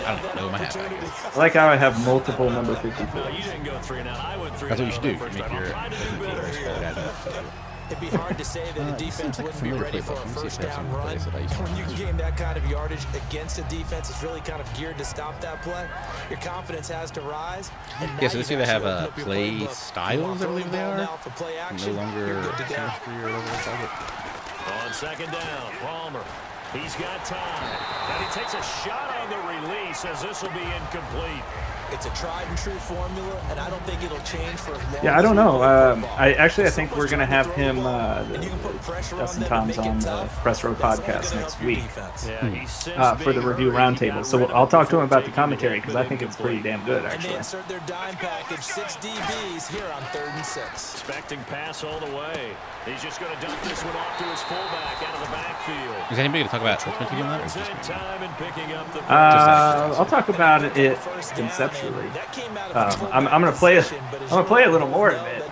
I don't know my hat back. I like how I have multiple number 54. You didn't go 3 and out. I went 3 That's what and you should out do. the first Make time. your I do better. It'd be hard to say that a defense wouldn't be ready for a first down run. When you can gain that kind of yardage against a defense, it's really kind of geared to stop that play. Your confidence has to rise. Yeah, so this year they have play styles, I believe they are. No longer chemistry or whatever they call it. On second down, Palmer. He's got time. And he takes a shot on the release as this will be incomplete. It's a tried and true formula, and I don't think it'll change for as long Yeah, I as don't you know. run the ball. I think we're going to have him, And you can put pressure on Dustin them Tom's and make on it the tough. Press Row That's only podcast gonna next help your week defense. Yeah, he's since for the being review hurt, he roundtable. got So rid of I'll it talk to him before about the taking commentary it, because I but think it's pretty incomplete. damn good, And they actually. insert their dime package, 6 DBs here on 3rd and 6. Expecting pass all the way. He's just going to dump this one off to his fullback out of the backfield. Is anybody going to talk about Ultimate Team on that? Or Yards just and me? time and picking up the I'll talk about it conceptually. I'm gonna play it. I'm gonna play a little more of it.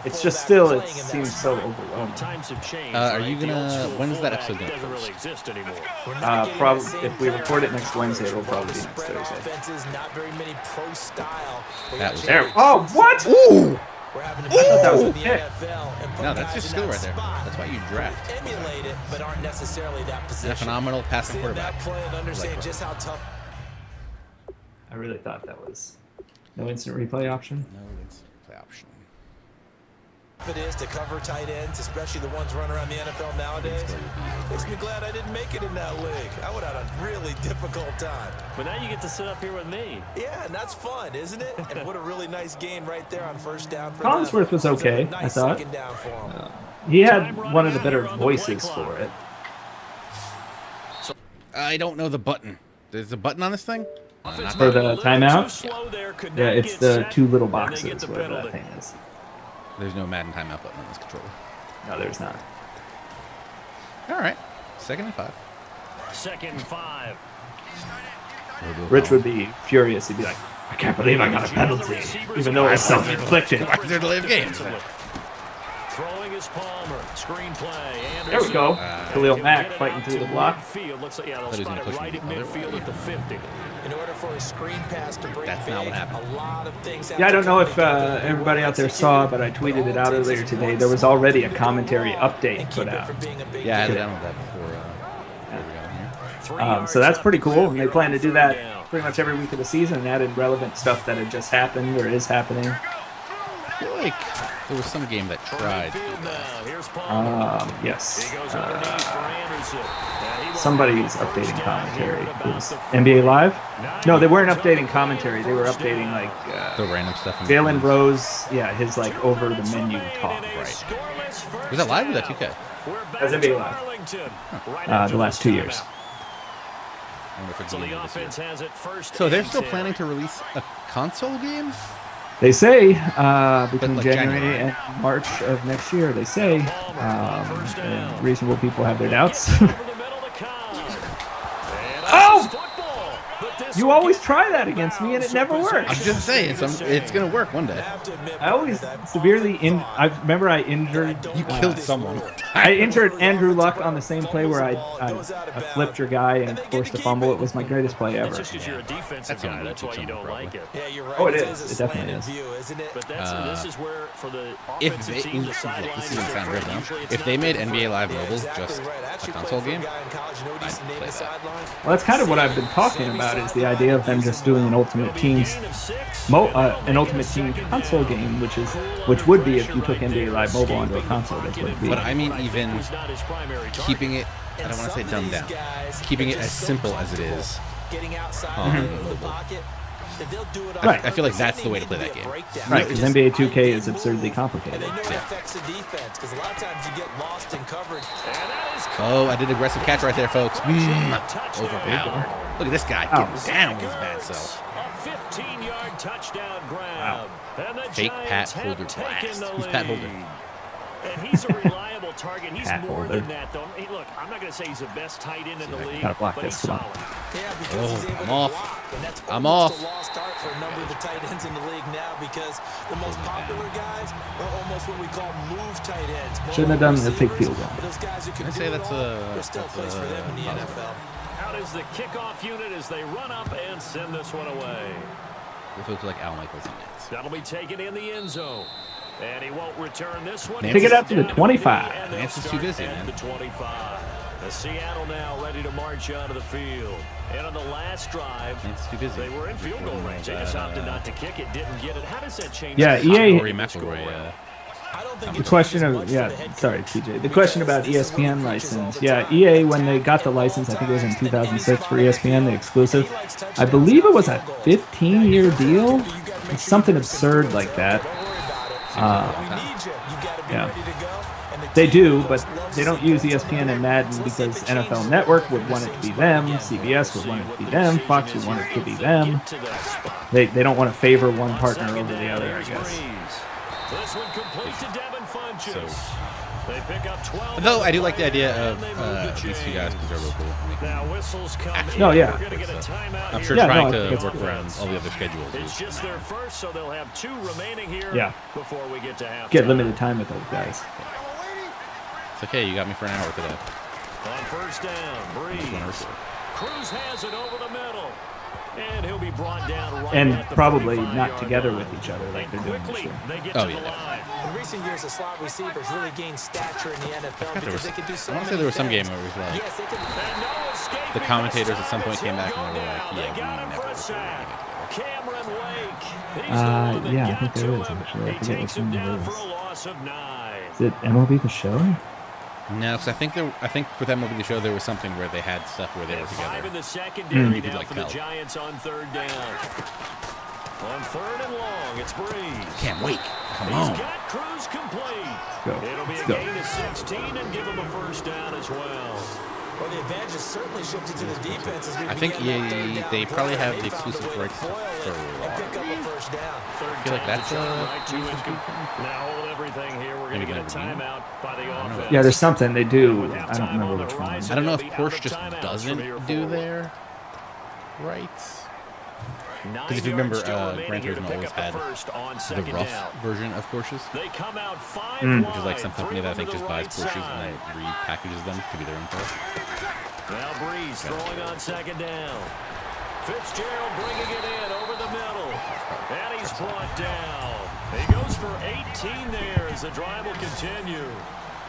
It's just still, it seems so overwhelming. times have changed. Are you right? The gonna- old school when's that fullback episode gonna doesn't post? really exist anymore. Probably if we record it next Wednesday, it'll probably be next Thursday. That was There. Oh, what? Ooh! That was a kick. No, that's just skill right there. That's why you draft. Emulate it, but aren't necessarily that And a position. phenomenal passing Seeing quarterback. that play and understand just how tough I really thought that was no instant replay option. No, it's play option. it is to cover tight ends, especially the ones running around the NFL nowadays. Makes me glad I didn't make it in that league. I would have had a really difficult time. But now you get to sit up here with me. Yeah, and that's fun, isn't it? And what a really nice gain right there on first down for Collinsworth them. was okay, Nice I thought. second down for him. He had one of the better voices for it. I don't know the button. There's a button on this thing? Not For that. the timeout? Slow there, could Yeah, not it's get the set, 2 little and they get boxes the where penalty. that thing is. There's no Madden timeout button on this controller. No, there's not. All right. 2nd and 5. 2nd and 5. Rich would be furious. He'd be like, I can't believe I got a penalty, even though it was self-inflicted. Why is there delay of game? Throwing his Palmer. Screen play. There we go. Khalil He'll Mack get it fighting out through to the block. midfield. Looks like, yeah, they'll Thought he was spot gonna it push right him at the other midfield way. at the 50. In order for a screen pass to break That's big, not what happened. a lot of things have Yeah, I to don't know come if together. everybody out there saw, but I tweeted it out earlier today. There was already a commentary update put out. Yeah, I had to download that before we got on here. So that's pretty cool, and they plan to do that pretty much every week of the season and add in relevant stuff that had just happened or is happening. I feel like there was some game that tried. to do Midfield that. now. Here's Palmer. Yes. He goes underneath for Anderson. He won't Somebody's get the first updating down here commentary. at It about was the NBA Live? 40. No, they weren't updating commentary. They were updating like The random stuff. in Jalen between. Rose, his like over the menu talk. Was that live or was that 2K? That's NBA Live. The last 2 years. I wonder if it's So the the end of this year. offense has it first. So they're and still 10. planning to release a console game? They say between like January January. and March of next year, they say and reasonable people have their doubts. Over the middle to Cobb. And Oh! that's football. But this You one always gets try that against me, and it never works. I'm just saying, it's going to work one day. I always severely I remember I injured. You killed someone. I injured Andrew Luck on the same play where I flipped your guy and forced a fumble. It was my greatest play It's ever. just because you're a defensive That's guy. something That's that why you took don't someone, like it. Yeah, you're right. Oh, it It is. is a It definitely slanted is. view, isn't it? But this is where for the If offensive they, team, the this sideline is is going to sound different. weird now. Usually it's If they not made different. NBA Live Yeah, Mobile exactly just right. a Actually console played for a game, guy in college. You know what I'd he's named play the that. sideline? Well, that's kind of what I've been talking about is the idea of them just doing an Ultimate Team's an Ultimate Team console game, which would be if you took NBA Live Mobile onto a console. That's what it'd be. but I mean even keeping it, I don't want to say dumbed down, keeping it as simple as it is. Getting outside on of the mobile. pocket. that they'll do it on Right. I feel like that's purpose. the way to They play need that be a game. breakdown. Right, because NBA 2K is absurdly complicated. And they know it affects the defense because a lot of times you get lost in coverage. Oh, I did aggressive catch right there, folks. Overpowered. Look at this guy getting down with his bad self. A 15-yard touchdown grab. And the Fake Pat Giants have Holder taken blast. the Who's Pat lead. Holder? And he's a reliable target. He's Hat more holder. than that, though. Hey, look, I'm not going to say he's the best tight end in the league, Gotta block but he's this. Come on. solid. Yeah, because he's able I'm to off. block, and that's I'm almost off. a lost art for a number of the tight ends in the league now because the most popular guys are almost what we call move tight ends. Shouldn't have done the fake field goal. Those guys who can I'd do say it that's all, a- there's still a place for them in the NFL. Out is the kickoff unit as they run up and send this one away. This looks like Al Michaels in Nets. That'll be taken in the end zone. And he won't return this one. Pick it up to the 25. And they'll Nance is too start busy, at man. the 25. The Seattle now ready to march onto the field. And on the last drive, Nance is too busy. they were in field goal range. They just opted not to kick it, didn't get it. How does that change? Yeah, the EA Rory McIlroy. I don't think The it question changes of much yeah, for the head sorry, coach TJ. The question about because this is what he ESPN preaches all license. the Yeah, time. EA when they got the license, I think it was in 2006 for ESPN, the exclusive. I believe it was a 15-year deal, it's something absurd like that. Yeah. They do, but they don't use ESPN and Madden because NFL Network would want it to be them, CBS would want it to be them, Fox would want it to be them. They don't want to favor one partner over the other, I guess. This one complete to Devin Funchess. They pick up 12. Though I do like the idea of these two guys because they're local. Now whistles come in. No, yeah. We're gonna get a timeout I'm here. sure Yeah, trying no, to it's work cool. around all the other schedules. It's just their first, so they'll have 2 remaining here Yeah. before we get to halftime. Get limited time with those guys. It's okay, you got me for an hour today. On first down, Breeze. Cruz has it over the middle. And he'll be brought down right And at the probably 45-yard not together line. with each other like they're doing this Quickly, year. they get Oh, to yeah, the line. In recent years, the slot receivers really gained stature in the NFL because they could do so I want to say many there was some game things. where it was like Yes, they can. And no escaping the commentators at some this point came time back and as they were he'll like, go "Yeah, down. They got him we for never a sack. Cameron Wake. He's the one that Yeah, I got think to there is, him. actually. I He forget takes which him one it down is. for a loss of 9. Is it MLB The Show? No, because I think with them over the show there was something where they had stuff where they were 5 together. in the secondary You could, now like, for the tell. Giants on third down. On third and long, it's Breeze. Can't wait. Come He's on. got Cruz complete. Go. It'll be Let's a go. gain of 16 and give him a first down as well. Well, the advantage has certainly shifted to the defense as we I think begin that third EA, down they probably drive. have the They found a exclusive way rights to to foil it and pick up a first down. Third I feel like time's that's a shot a- right to his Now hold everything here. We're going to Maybe get a they're timeout by the offense. Yeah, there's something they do. With I don't halftime remember on the which one. horizon, I don't know if they'll be out Porsche of just timeouts from doesn't here do forward. their rights. 9 Because if you yards remember, still Gran remaining here to Turismo pick always up the had first on the second rough down. version of Porsches, They come out 5 which is like some wide, company that I think three just over buys the right Porsches side. and then repackages them to be their own car. Now Breeze throwing on second down. Fitzgerald bringing it in over the middle. And he's brought down. He goes for 18 there as the drive will continue.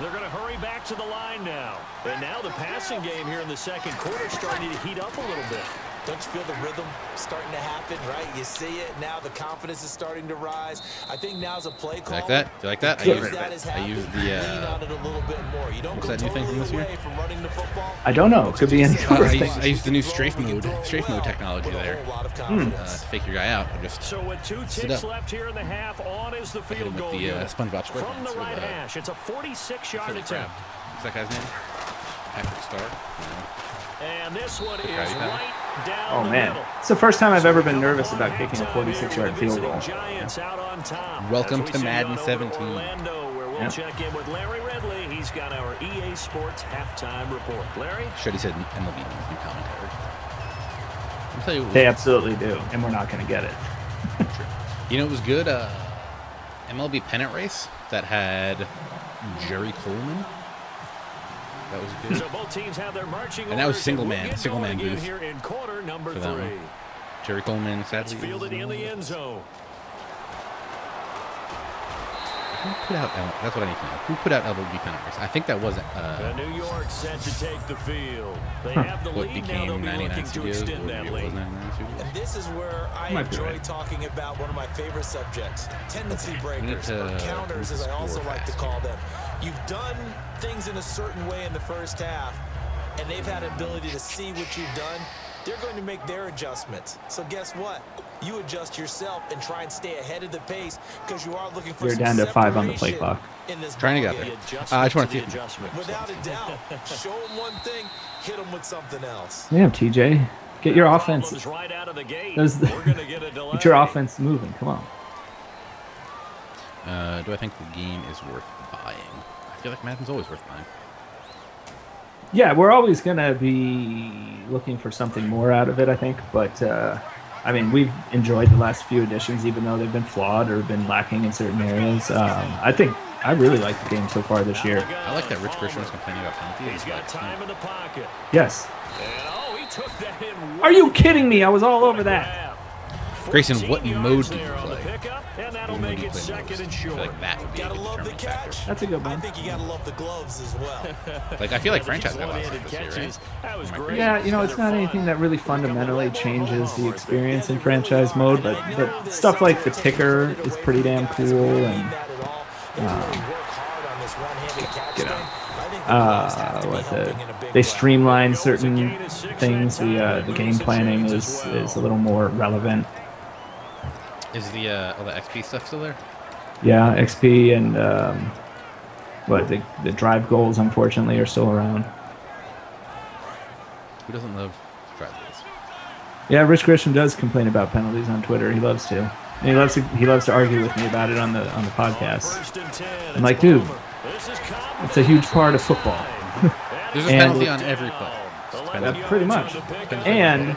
They're going to hurry back to the line now. And now the passing game here in the second quarter starting to heat up a little bit. Don't you feel the rhythm starting to happen, right? You see it. Now the confidence is starting to rise. I think now's a play call. Do you like that? Do you like that? I used the lean on it a little bit more. You don't what's go that new thing from totally this year? away from running the football. I don't know. It could be any number of things. I used the new strafe mode technology With a there. whole lot of To confidence. fake your guy out. I just So with 2 Sit ticks up. left here in the half, on is the hit field him goal with the unit. SpongeBob From SquarePants. the right with, hash, it's a 46-yard Holy crap. attempt. What's that guy's name? Patrick Starr? No. And this one is Grabby pass. right down Oh the man, middle. it's the first time I've ever been Come nervous up about on kicking a halftime here 46-yard with the field visiting goal. Giants out on top. Welcome As we to send Madden you on over to 17. Orlando, where we'll Yeah. check in with Larry Ridley. He's got our EA Sports halftime report. Larry? Should he said MLB needs new commentary. I'll tell you what was They absolutely do, and we're not going to get it. true. You know it was good? MLB pennant race that had Jerry Coleman. That was good. So both teams have their marching And that was orders, single we'll man get man going again booth here in quarter number for that 3. one. Jerry Coleman, It's sadly. fielded in the end zone. Who put out that's what I need to know. Who put out MLB pennant race? I think that was And New York set to take the field. They have the what lead now. They'll became be 99 looking to Studios. extend that It was lead. 99 Studios. And this is where I Might be enjoy right. talking about one of my favorite subjects, tendency breakers, to or counters as I score also like to fast. call them. You've done things in a certain way in the first half, and they've had ability to see what you've done. They're going to make their adjustments. So guess what? You adjust yourself and try and stay ahead of the pace because you are looking for You're some down to 5 on the play separation clock. in this Trying to ball get game. there. I just want to see. adjustment. Without a doubt, show them one thing, hit them with something else. Damn, TJ, get your offense. Problems right out of the gate. Those- We're going to get a delay. Get your offense moving. Come on. Do I think the game is worth buying? feel like Madden's always worth buying. Yeah, we're always going to be looking for something more out of it, I think. But, I mean, we've enjoyed the last few editions, even though they've been flawed or been lacking in certain areas. I really like the game so far this year. I like that Rich Christian was complaining about penalties. He's got time in the pocket. Yes. And, he took that in. Are you kidding me? I was all over that. Grayson, what mode do you play? And that'll What mode make do you it play second most? and I feel short. like that would be a Gotta good love the determining factor. catch. That's a good I one. think you gotta love the gloves as well. Like, I feel like franchise got a lot of stuff this year, right? That was Am I great. crazy? Yeah, you know, it's not anything that really fundamentally changes the experience in franchise mode, but stuff like the ticker is pretty damn cool, and they streamline certain things. The game planning is a little more relevant. Is the all the XP stuff still there? Yeah, XP and the drive goals unfortunately are still around. Who doesn't love drive goals? Yeah, Rich Grisham does complain about penalties on Twitter. He loves to. And he loves to argue with me about it on the podcast. I'm like, dude, it's a huge part of football. There's a And penalty on every play. Pretty much. And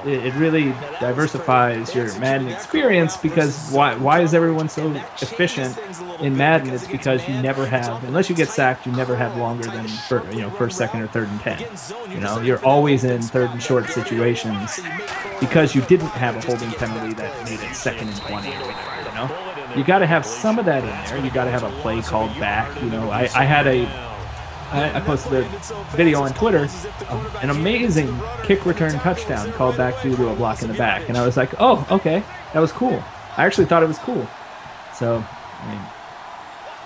it really diversifies your Madden experience, because why is everyone so efficient in Madden? It's because you never have, unless you get sacked, you never have longer than first, second, or 3rd and 10. You know, you're always in 3rd and short situations because you didn't have a holding penalty that made it 2nd and 20 or whatever. You know, you got to have some of that in there. You got to have a play called back. You know, I posted a video on Twitter, an amazing kick return touchdown called back due to a block in the back. And I was like, oh, okay, that was cool. I actually thought it was cool. So, I mean,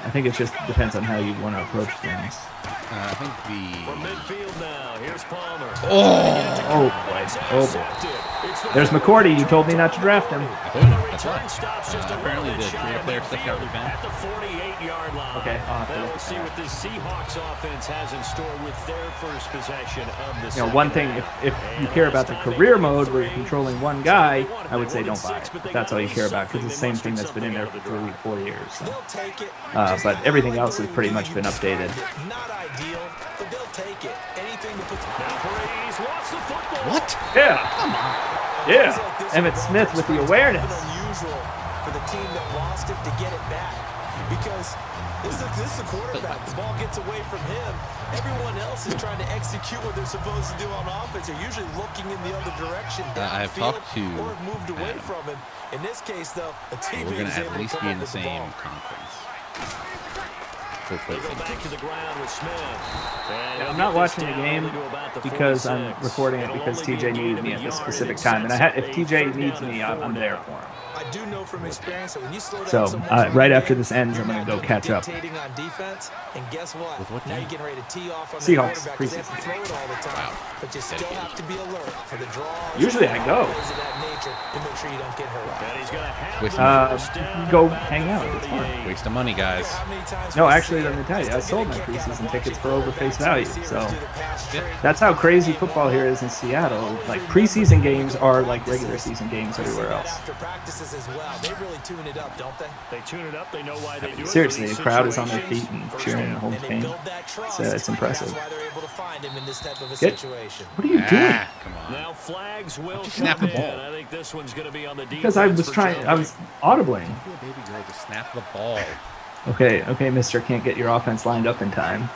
I think it just depends on how you want to approach things. I think From midfield now, here's Palmer. Oh, boy. There's McCourty. You told me not to draft him. I told you, that's why. Apparently the player stuff got really bad. At the 48-yard line. Okay, I'll have to Now look we'll at see that. what the Seahawks offense has in store with their first possession of the You know, one thing, if you care about the career mode where you're controlling one guy, I would say don't buy it. If that's all you care about, because it's the same thing that's been in there for 3 or 4 years. So. But everything else has pretty much been updated. Not ideal, but they'll take it. Anything to put. What? Yeah. Yeah. Emmett Smith with the awareness. Unusual for the team that lost it to get it back, because this is a quarterback. The ball gets away from him. Everyone else is trying to execute what they're supposed to do on offense. They're usually looking in the other direction. I've talked to or have moved away from him. In this case, though, a team We're going is to able at least come be up in the with same ball. conference. They go back to the ground with Smith. And I'm not watching the game because I'm recording it because TJ needed me at this specific time. And if TJ needs me, I'm there for him. I do know from experience that when you slow down So someone, right after this ends, I'm going to go catch up. dictating on defense, and guess what? what Now team? you're getting ready to tee off on the Seahawks, quarterback 'cause they have to preseason. throw it all the time. Wow. But you still Dedicated. have to be alert for the draws. Usually I go. Things of that nature to make sure you don't get hurt. And he's going to have Waste the of first down go about hang the out. It's fun. 38. Waste of money, guys. How many times No, we actually, see let me tell you, I instead sold of my getting a kick out preseason of tickets watching for over face value. receivers So do the pass straight. that's how crazy football here is in Seattle. Like preseason games are like regular season games everywhere else. After practices as well, they really tune it up, don't they? They tune it up. They know why they do it. Seriously, for the these crowd is on their situations. feet and First cheering down. the whole And they game. build that trust. It's impressive. That's why they're able to find him in this type of a Get- situation. What are you doing? Ah, come on. Now flags will snap come the ball? in. I think this one's going to be on the Because I was defense for I was audibling. You're a baby girl, just snap the ball. Okay, mister, can't get your offense lined up in time.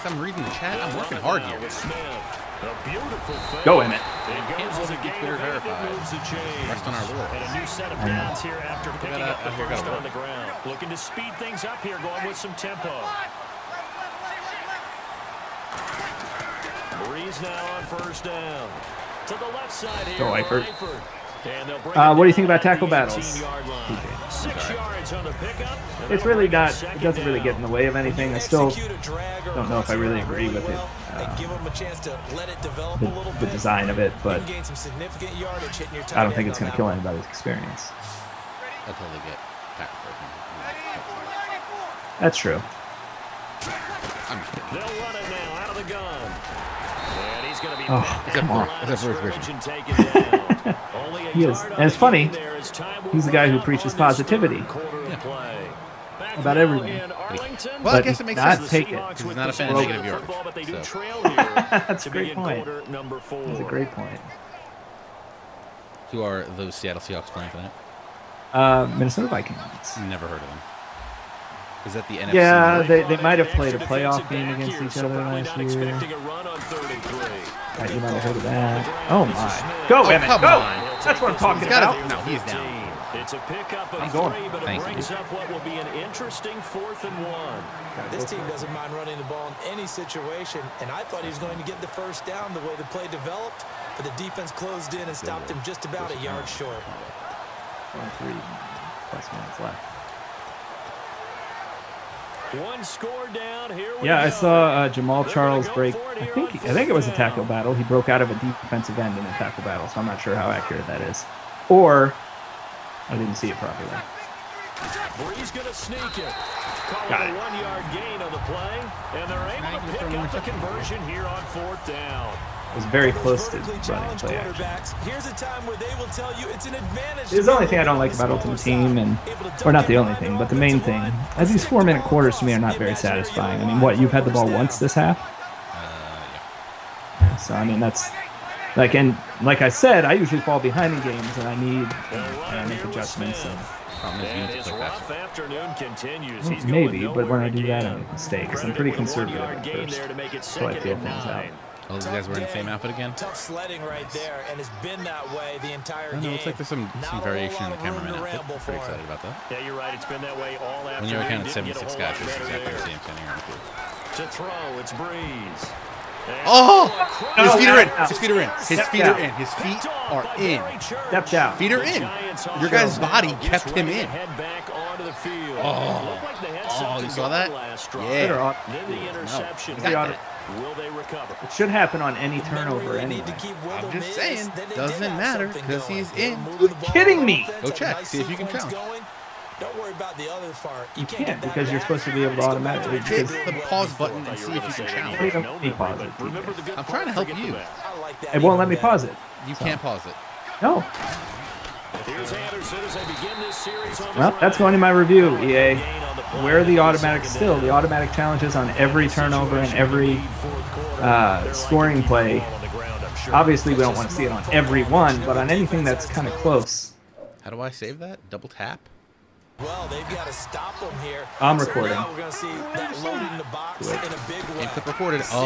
I'm reading the chat. I'm working hard here. With Smith. A beautiful fake. Go, Emmett. It goes as a gain Twitter of 8. It verified. moves the chains. Rest on our laurels. And a new set of I know. downs here after picking gotta- up the I hear first gotta on the work. ground. Looking to speed things up here, going with some tempo. Breeze now on first down. To the left side here. Go, Eifert. And they'll bring What do you it think down about tackle at the battles? 18-yard line. TJ? 6 yards on the pickup. and It's that'll really bring up not. It second doesn't really down. get in the way of anything. I still Execute a drag or a don't know if I crossing really route agree with it. well, and give them a chance to let it develop the, a little the bit. design of it, You but can gain some significant yardage hitting your tight I don't think end it's on going to kill that one. anybody's experience. Until they get tackle broken. That's true. I'm just kidding. They'll run it now out of the gun. And he's going to be Oh, back come at the on. line of Except for his scrimmage vision. and take it down. Only a He is. yard And it's on the funny. gain there as time will He's the guy run who out preaches on this positivity. third quarter of play. Back about everything. In Arlington. Well, I But guess it makes not sense. take it. Seahawks He's with not a the fan of Sunday negative football, yards, but they do so. trail here. That's a to great begin point. quarter number 4. That's a great point. Who are those Seattle Seahawks playing tonight? Minnesota Vikings. Never heard of them. Is that the NFC? Yeah, North? they might have played a Extra playoff defensive game back against here, each so other probably last not year. expecting a run on 33. Right, you might have heard of that. Oh my! Go, Emmett, come go! on. That's what I'm talking He's gotta- about. No, he's down. It's a pickup of I'm going. 3, but it Thank you. brings up what will be an interesting 4th and 1. This team doesn't mind running the ball in any situation, and I thought he was going to get the first down the way the play developed, but the defense closed in and stopped him just about a yard short. 3 plus minutes left. One score down. Here we Yeah, go. I saw Jamal They're Charles gonna go break. for it I here think on it was a 4th tackle down. battle. He broke out of a defensive end in a tackle battle, so I'm not sure how accurate that is. Or I didn't see it properly. Breeze going to sneak it. Call Got it a it. 1-yard gain on the play, and they're able to pick up the conversion here on 4th down. It was very For those close to vertically running challenged play action. quarterbacks, here's a time where they will tell you it's an advantage. It's the only thing I don't like about Ultimate Team, or not the only thing, but the main thing. As these 4-minute quarters to me are not very satisfying. I mean, what, you've had the ball once this half? Yeah. So, I mean, that's like, and like I said, I usually fall behind in games and I make adjustments. And Problem is, you And need to his play rough faster. afternoon continues. He's maybe, going but when I nowhere do that, I again. make mistakes. I'm Credited pretty with a conservative 1-yard at gain first. there to make it So I 2nd feel and things out. 9. Oh, these guys wearing the same outfit again? Tough sledding right there, and it's been that way the entire I don't know, game. looks like there's some Not a whole variation in lot the of room cameraman to outfit. ramble Pretty for excited him. about that. Yeah, you're right. It's been that way all afternoon. When you count Didn't get a 76 whole guys, lot it's better exactly the there. same standing around the field. To throw, it's Breeze. And Oh! His No, feet are in. no. His feet are in. His Step feet are down. in. His feet picked off are by in. Barry Church. Stepped out. Feet are The in. Giants Your offense guy's now body gets kept him ready to in. head back onto the field. Oh. Looked like they had Oh, something you saw going that? last drive. Yeah. Then the interception. No. Got that. Will they recover? It should happen on any The memory turnover they anyway. need to keep with I'm them just is saying, that they doesn't did have matter, something 'cause going. he's They were in. moving You're the ball kidding on me. offense, Go had a check, nice see if you can sequence challenge. going. Don't worry about the other part. You get can't, that because you're back. supposed to be able to automatically. Hit Because the pause button and see if you can challenge. Wait, don't let me pause it, Remember the good I'm trying to help part, forget you. the bad. I like that it won't even let me better. pause it. You can't pause it. No. Here's Anderson as they begin this series on the Well, that's drive. going in my review, EA. Gain on the play. Where are the It'll be automatic 2nd still? down. The automatic challenges on every turnover and every scoring play. Obviously, we don't want to see it on every one, but on anything that's kind of close. How do I save that? Double tap? Well, they've got to stop them here. I'm So recording. now we're going to see that loading the box in a big way. Game clip recorded. 6, 7,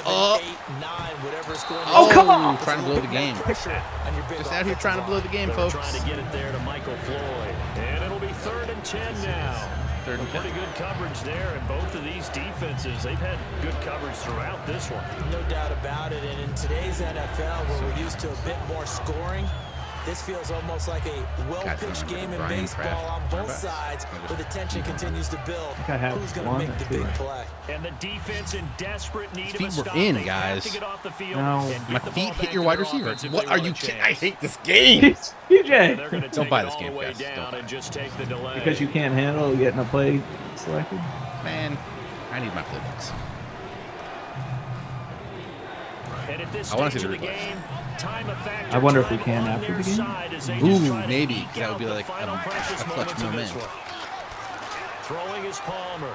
8, 9, whatever it's going to Oh, be. come on! Trying to blow the game. Pressure on your big Just out here offensive trying to blow line. the game, They're folks. trying to get it there to Michael Floyd. And it'll be 3rd and 10 now. Third and Pretty 10. good coverage there, and both of these defenses, they've had good coverage throughout this one. No doubt about it. And in today's NFL, where we're used to a bit more scoring, this feels almost like a well-pitched game in Brian baseball Kraft on both quarterbacks. sides, where the tension continues to build. think I have Who's going to one make or the two. big play? And the defense in desperate need of Feet a were stop. in, They have guys. to get off the field No. and get My the ball feet back hit your to wide their receiver. offense if What they are want you a kidding? I chance. hate this game. They're TJ! going to Don't take buy it this all game, the way guys. Don't down buy and it. just take the delay. Because you can't handle getting a play selected. Man, I need my playbooks. And at this I wanna stage see the of the replays. game, time of factor I wonder if we time can on after their the game. side as they just Ooh, try to maybe. eke That would out be the like final precious a clutch moments of this moment. one. Throwing is Palmer.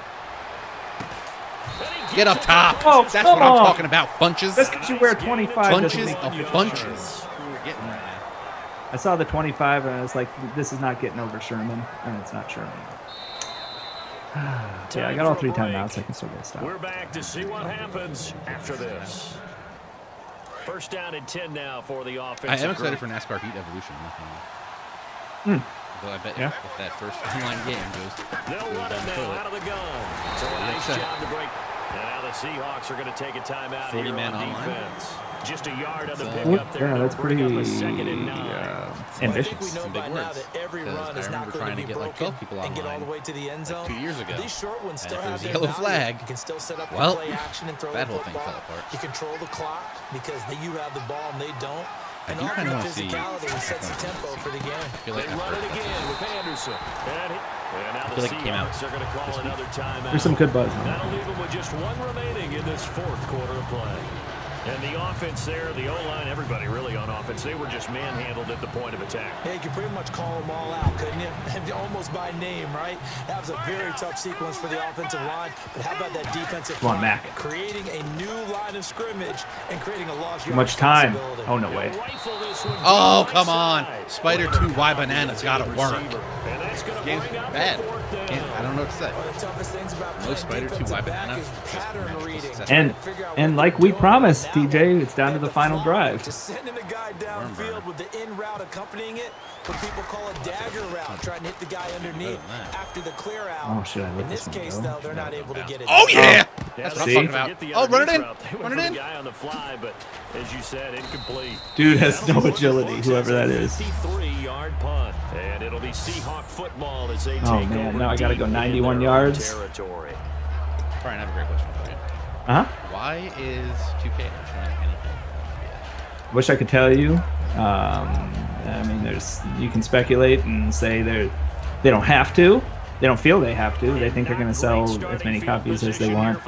And he Get gets up it top. to Oh, That's Parsons. what I'm on. talking about. Bunches. Just because you wear 25 doesn't Bunches make you of a bunches. We're getting right now. I saw the 25 and I was like, this is not getting over Sherman, and it's not Sherman. Yeah, I got all 3 timeouts. I can still get stopped. We're back to see what happens after this. First down and 10 now for the offense. I am excited for NASCAR Heat Evolution. Though I bet Yeah. if that first online game goes, They'll run it now out of the gun. So a nice job to break. And now the Seahawks are going to take a timeout 40 here man on online. defense. Just a yard on the So- pickup there. Yeah, to that's bring pretty up a 2nd and 9. I think we ambitious. know Some by big now words. that every Because run I is not remember going trying to to be get like 12 broken people and get all online the way to the end zone. 2 years ago. These short ones And still if there have was a their yellow value. flag, You can still set up well, the play action and throw that the whole thing football. fell apart. You control the clock because you have the ball and they don't. I And do often kinda the wanna see physicality sets the F1 tempo for the game. I feel like They I've run heard it about again with Anderson. And now the feel like it came out Seahawks are going to call another timeout. There's some good buzz on it. That'll leave them with just one remaining in this 4th quarter of play. And the offense there, the O-line, everybody really on offense, they were just manhandled at the point of attack. Yeah, you could pretty much call them all out, couldn't you? Almost by name, right? That was a very tough sequence for the offensive line. But how about that defensive Come on, front? Mac. Creating a new line of scrimmage and creating a lost Too yard much time. possibility. Oh, no way. Rifle this one Oh, to the come right on. side. Spider 2, why bananas? Gotta work. And that's going to Game's bring up bad. the fourth down. I don't know what to say. One of the toughest things about playing Spider 2, why defensive banana? back is Just pattern magical reading. success. Trying to figure out And what like they're we doing promised, on that TJ, one. it's down to And the final follow, drive. Just sending a guy downfield with the in route accompanying it, what people call a dagger route, trying to hit the guy underneath after the clear out. Oh, should I let In this this one case, go? though, they're not able to get it. Oh, yeah! Yeah, That's what I'm See? talking about. Oh, run it in. Run it in. The guy on the fly, but as you said, incomplete. Dude has no That'll be agility, books whoever as that a is. 53-yard punt, and it'll be Seahawk football as they Oh, take man, over now I gotta go deep in 91 their own yards. territory. Brian, I have a great question for you. Uh-huh. Why is 2K not showing anything? Wish I could tell you. I mean, you can speculate and say they don't have to. They don't feel they have to. They think they're going to sell as many copies as they want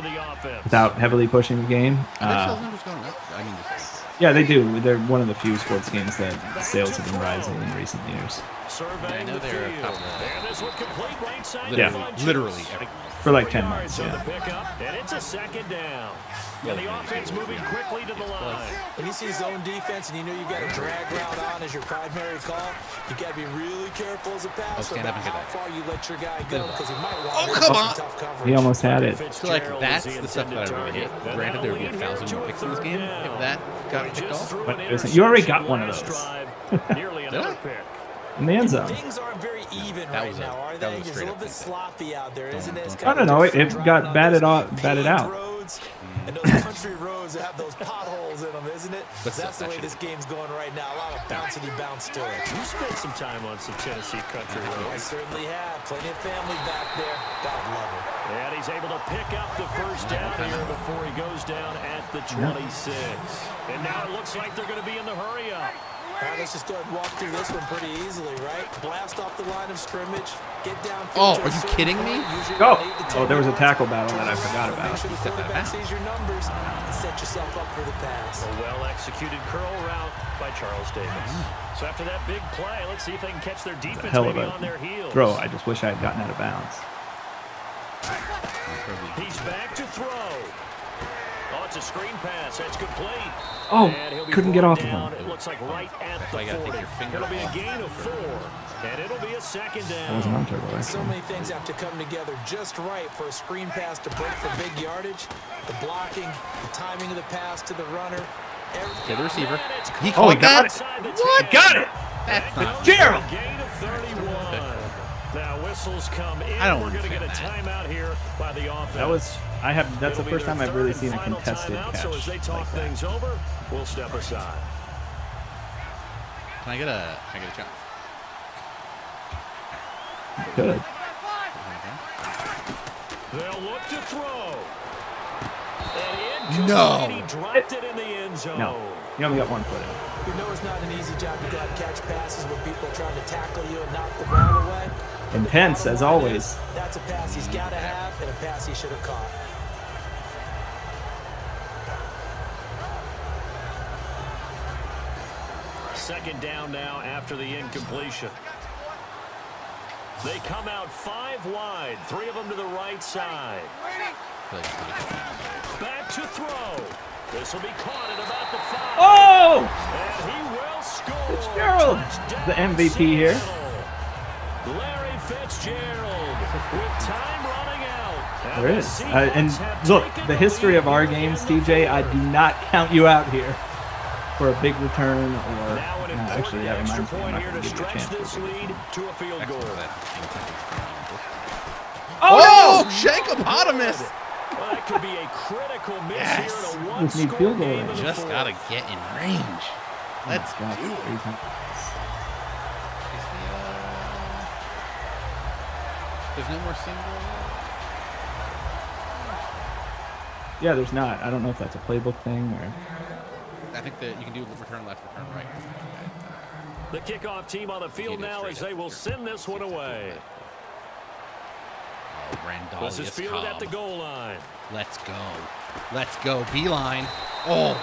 without heavily pushing the game. Are their sales numbers going up? I mean, just Yeah, they do. They're one of the few sports games that sales have been rising in recent years. I know they're top of literally every. For like 10 months, And yeah. it's a second down. And the offense moving quickly to the line. When you see zone defense and you know you got a drag route on as your primary call, you got to be really careful as a passer stand up about and get how that. far you let your guy go because he might want Oh, to come make on. some tough coverage. He almost had it. So, like, that's the stuff that I really hate. Granted, there would be 1,000 more picks in this game if that got picked off. But you already got one of those. Nearly another pick. In the end zone. Things aren't very even That right was now, are that they? was It's a straight little up bit thing. sloppy out there, isn't it? It's I kind don't of know. different It driving got on batted those out. Batted paved out. roads and those country roads that have those potholes in them, isn't it? But That's the that way should- this game's going right now. A lot of bouncy bounce to it. You spent some time on some Tennessee country I roads. certainly have. Plenty of family back there. God love it. And he's able to pick up the first down here before he goes down at the 26. And now it looks like they're going to be in the hurry-up. All right, let's just go ahead and walk through this one pretty easily, right? Blast off the line of scrimmage. Get down. Oh, are you kidding me? Go! Oh, there was a tackle battle that I forgot about. Make sure the Step that quarterback back. sees your numbers and set yourself up for the pass. A well-executed curl route by Charles Davis. So after that big play, let's see if they can catch their defense Hell of maybe a on their heels. throw. I just wish I had gotten out of bounds. He's back to throw. Oh, it's a screen pass. That's complete. Oh, And he'll be couldn't get brought off of down, him. It looks like right at why the you gotta take 40. your finger It'll be a off. gain of 4, and it'll be a second That wasn't down. on turbo, So actually. many things have to come together just right for a screen pass to break for big yardage. The blocking, the timing of the pass to the runner. Okay, the receiver. He Oh, he caught got that? it. Inside the What? 10. Got it! That's not. Gerald! A gain of 31. Now whistles come in. I don't We're going to get a understand timeout here by the offense. That's the It'll be first their time I've third really and seen a final contested timeout, catch So as they talk like that. things over, we'll step aside. Can I get a shot? Good. They'll look to throw. And No. He dropped it in the end zone. No. You only got one foot in. You know it's not an easy job to go out and catch passes when people are trying to tackle you and knock the ball away. Intense, as Bottom line always. is, that's a pass he's got to have and a pass he should have caught. Second down now after the incompletion. They come out 5 wide, 3 of them to the right side. Back to throw. This will be caught at about the 5. Oh! And he will score. Fitzgerald, Touchdown, the MVP here. Seattle. Larry Fitzgerald with time running out. There the is. Seahawks And have look, taken the history lead of our early in games, the TJ, I fourth. do not count you out here for a big return or... Now an important actually, that extra reminds me, I'm point not here going to to give you a stretch chance. this lead to a field goal. Oh, Shankopotamus! Well, that could be a critical miss Yes. here in a Just need one-score field goal game in range. the Just fourth. gotta get in range. Let's God, do it. 3 times. There's no more single. Yeah, there's not. I don't know if that's a playbook thing or... I think that you can do return left, return right. The kickoff team on the field now as they will send this one away. Oh, This is Randolph fielded at the goal line. Let's go. Let's go. Beeline. Oh,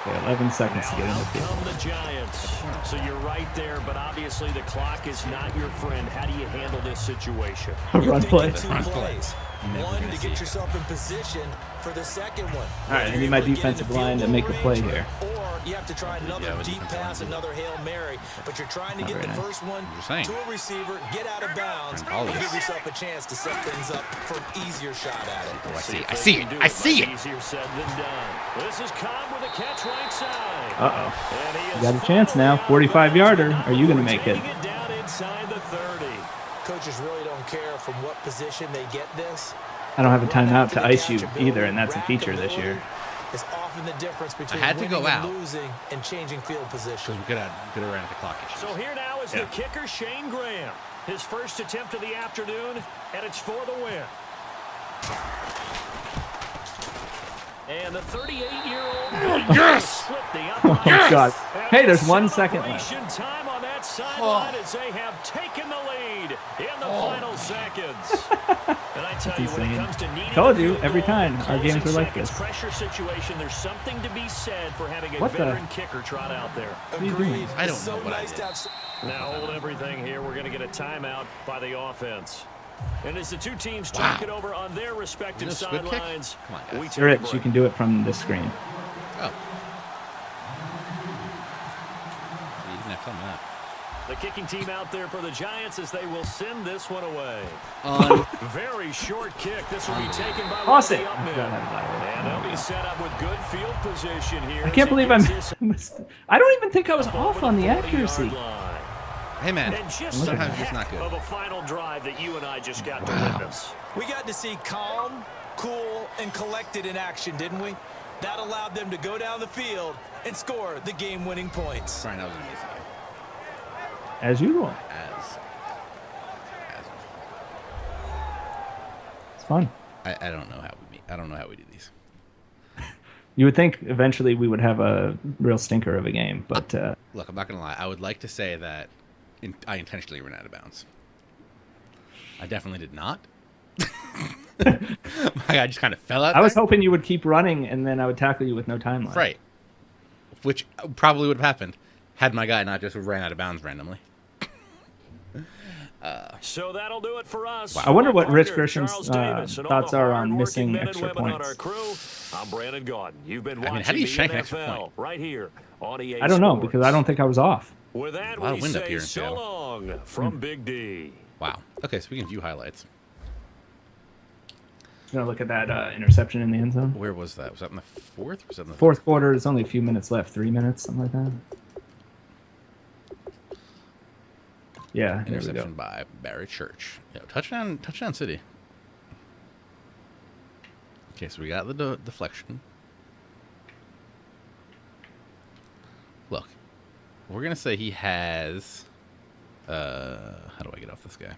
Okay, 11 seconds to get in the Out field. come the Giants. So you're right there, but obviously the clock is not your friend. How do you handle this situation? Run play. Two plays. One to get yourself in position for the second one. All right, I need my defensive line to make a play here. Or you have to try another with deep defensive pass, line. another Hail Mary, but you're trying to Not get the very nice. first one Just saying. to a receiver, get out of bounds, Trying to and call give yourself a chance to set things up for an easier shot at it. Oh, I see it. if I they see can it. do I see much it. Easier said than done. This is Cobb with a catch right side. Uh-oh. And he You is got a chance finally now. out of 45-yarder. bounds, Are you going to but make it? taking it down inside the 30. Coaches really don't care from what position they get this. I don't have a Run timeout after to the ice you catch either, and that's a ability, feature this year. Is often the difference between had to go winning out. and losing and changing field position. Because we could have ran at the clock issues. So here now is the kicker, Shane Graham. His first attempt of the afternoon, and it's for the win. And the 38-year-old Yes! slipped the Oh, God. Hey, there's 1 second celebration left. time on that sideline as they have taken the lead in the final seconds. And I tell you, when it insane. comes to needing Told a you, field every goal time in our games closing are like seconds this. pressure situation, there's something to be said for having a What the- veteran kicker trot out there. are you doing? Agreed. I don't It's know so what I nice did. to have Now hold everything here. We're going to get a timeout by the offense. And as the two teams talk it over on their respective Is this a squid kick? sidelines, Come on, guys. we take There a is. break. You can do it from this screen. Oh. You didn't have to tell me that. The kicking team out there for the Giants as they will send this one away. On Very short kick. This will be taken by Toss one of it. the up I men. forgot how to dial it. And they'll be set up with good field position here. I as can't he believe gets I'm. this I don't even think I was over off on the 40-yard accuracy. line. hey man, And just sometimes a it's just not heck good. of a final drive that you and I just got to witness. We got to see calm, cool, and collected in action, didn't we? That allowed them to go down the field and score the game-winning points. Brian, that was an amazing game. As usual. As It's fun. I don't know how we meet. I don't know how we do these. You would think eventually we would have a real stinker of a game, but Look, I'm not gonna lie. I would like to say that I intentionally ran out of bounds. I definitely did not. My guy just kind of fell out. I was there. hoping you would keep running and then I would tackle you with no timeline. Right. Which probably would have happened had my guy not just ran out of bounds randomly. So that'll do it for us. I wonder what For Rich Parker, Grisham's, Charles Davis, and all thoughts the are on hard-working missing men and extra women on points. our crew. I'm Brandon Gaudin. You've been I mean, watching how do you the shank an extra NFL point? right here on EA I don't know Sports. because I don't think I was off. With that, A lot of we wind up say here in so Seattle. long from Big D. Wow. Okay, so we can view highlights. You know, look at that interception in the end zone. Where was that? Was that in the fourth? Or was that in the Fourth quarter, there's only a few minutes left. 3 minutes, something like that. Yeah, there we go. Interception by Barry Church. Yeah, touchdown city. Okay, so we got the deflection. Look, we're gonna say he has. How do I get off this guy?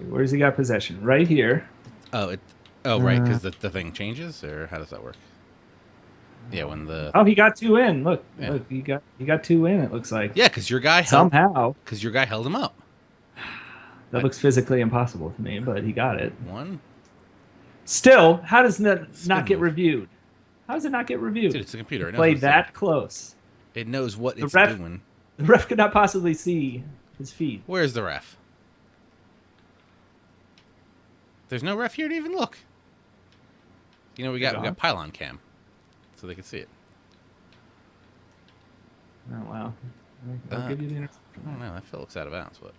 Where's he got possession? Right here. Oh, right, because the thing changes, or how does that work? Yeah, when the Oh, he got two in. Look, Yeah. look, he got two in. It looks like yeah, because your guy held somehow him up. that looks physically impossible to me, but he got it. One, Still, how does that Spin not get move. reviewed? How does it not get reviewed? dude, it's a computer. It knows Play what it's that doing. close. It knows what it's ref- doing. The ref could not possibly see his feet. Where's the ref? There's no ref here to even look. You know, we got pylon cam, so they can see it. Oh wow! I'll give you the interception. I don't know. That feel looks out of bounds, but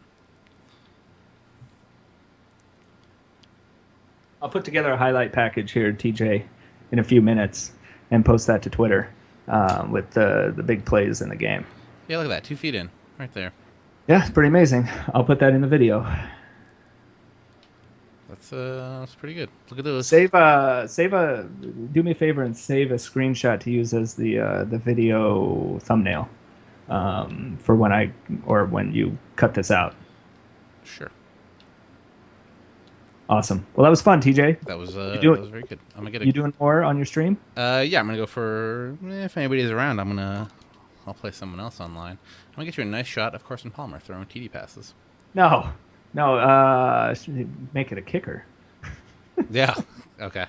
I'll put together a highlight package here, TJ, in a few minutes, and post that to Twitter with the big plays in the game. yeah, look at that. 2 feet in, right there. Yeah, it's pretty amazing. I'll put that in the video. That's pretty good. Look at those. Do me a favor and save a screenshot to use as the video thumbnail for when you cut this out. Sure. Awesome. Well, that was fun, TJ. That was do that it- was very good. I'm gonna get You doing more on your stream? yeah, I'm gonna go for if anybody's around. I'll play someone else online. I'm gonna get you a nice shot of Carson Palmer throwing TD passes. No. Make it a kicker. Yeah. Okay.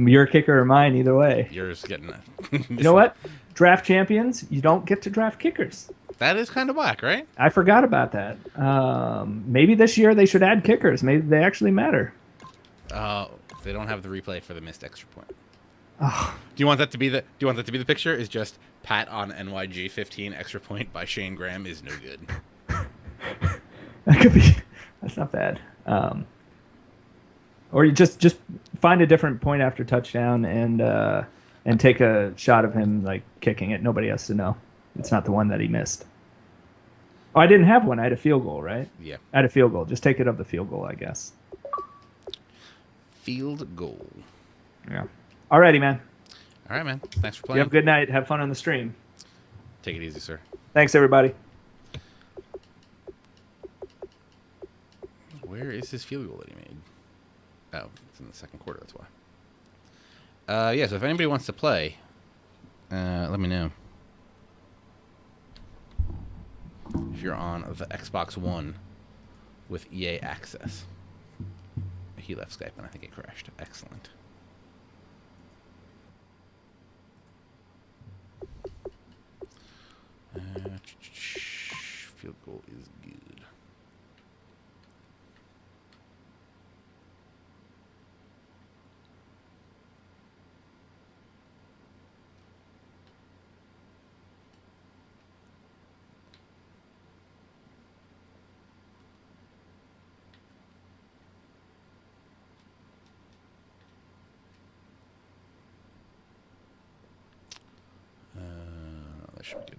Your kicker or mine, either way. Yours getting it. You know what? Draft champions, you don't get to draft kickers. That is kind of whack, right? I forgot about that. Maybe this year they should add kickers. Maybe they actually matter. They don't have the replay for the missed extra point. Oh. Do you want that to be the picture? Is just Pat on NYG 15 extra point by Shane Graham is no good. That could be. That's not bad. Or you just find a different point after touchdown and take a shot of him like kicking it. Nobody has to know. It's not the one that he missed. Oh, I didn't have one. I had a field goal, right? Yeah. I had a field goal. Just take it of the field goal, I guess. Field goal. Yeah. Alrighty, man. All right, man. Thanks for You playing. have a good night. Have fun on the stream. Take it easy, sir. Thanks, everybody. Where is his field goal that he made? Oh, it's in the second quarter. That's why. Yeah. So if anybody wants to play, let me know. If you're on the Xbox One with EA Access. He left Skype and I think it crashed. Excellent. Field goal is good. That should be good.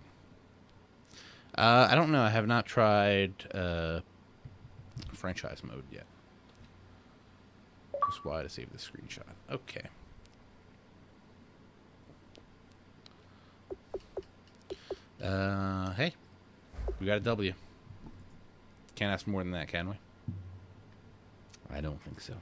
I don't know. I have not tried franchise mode yet. Press Y to save the screenshot. Okay. Hey, we got a W. Can't ask for more than that, can we? I don't think so.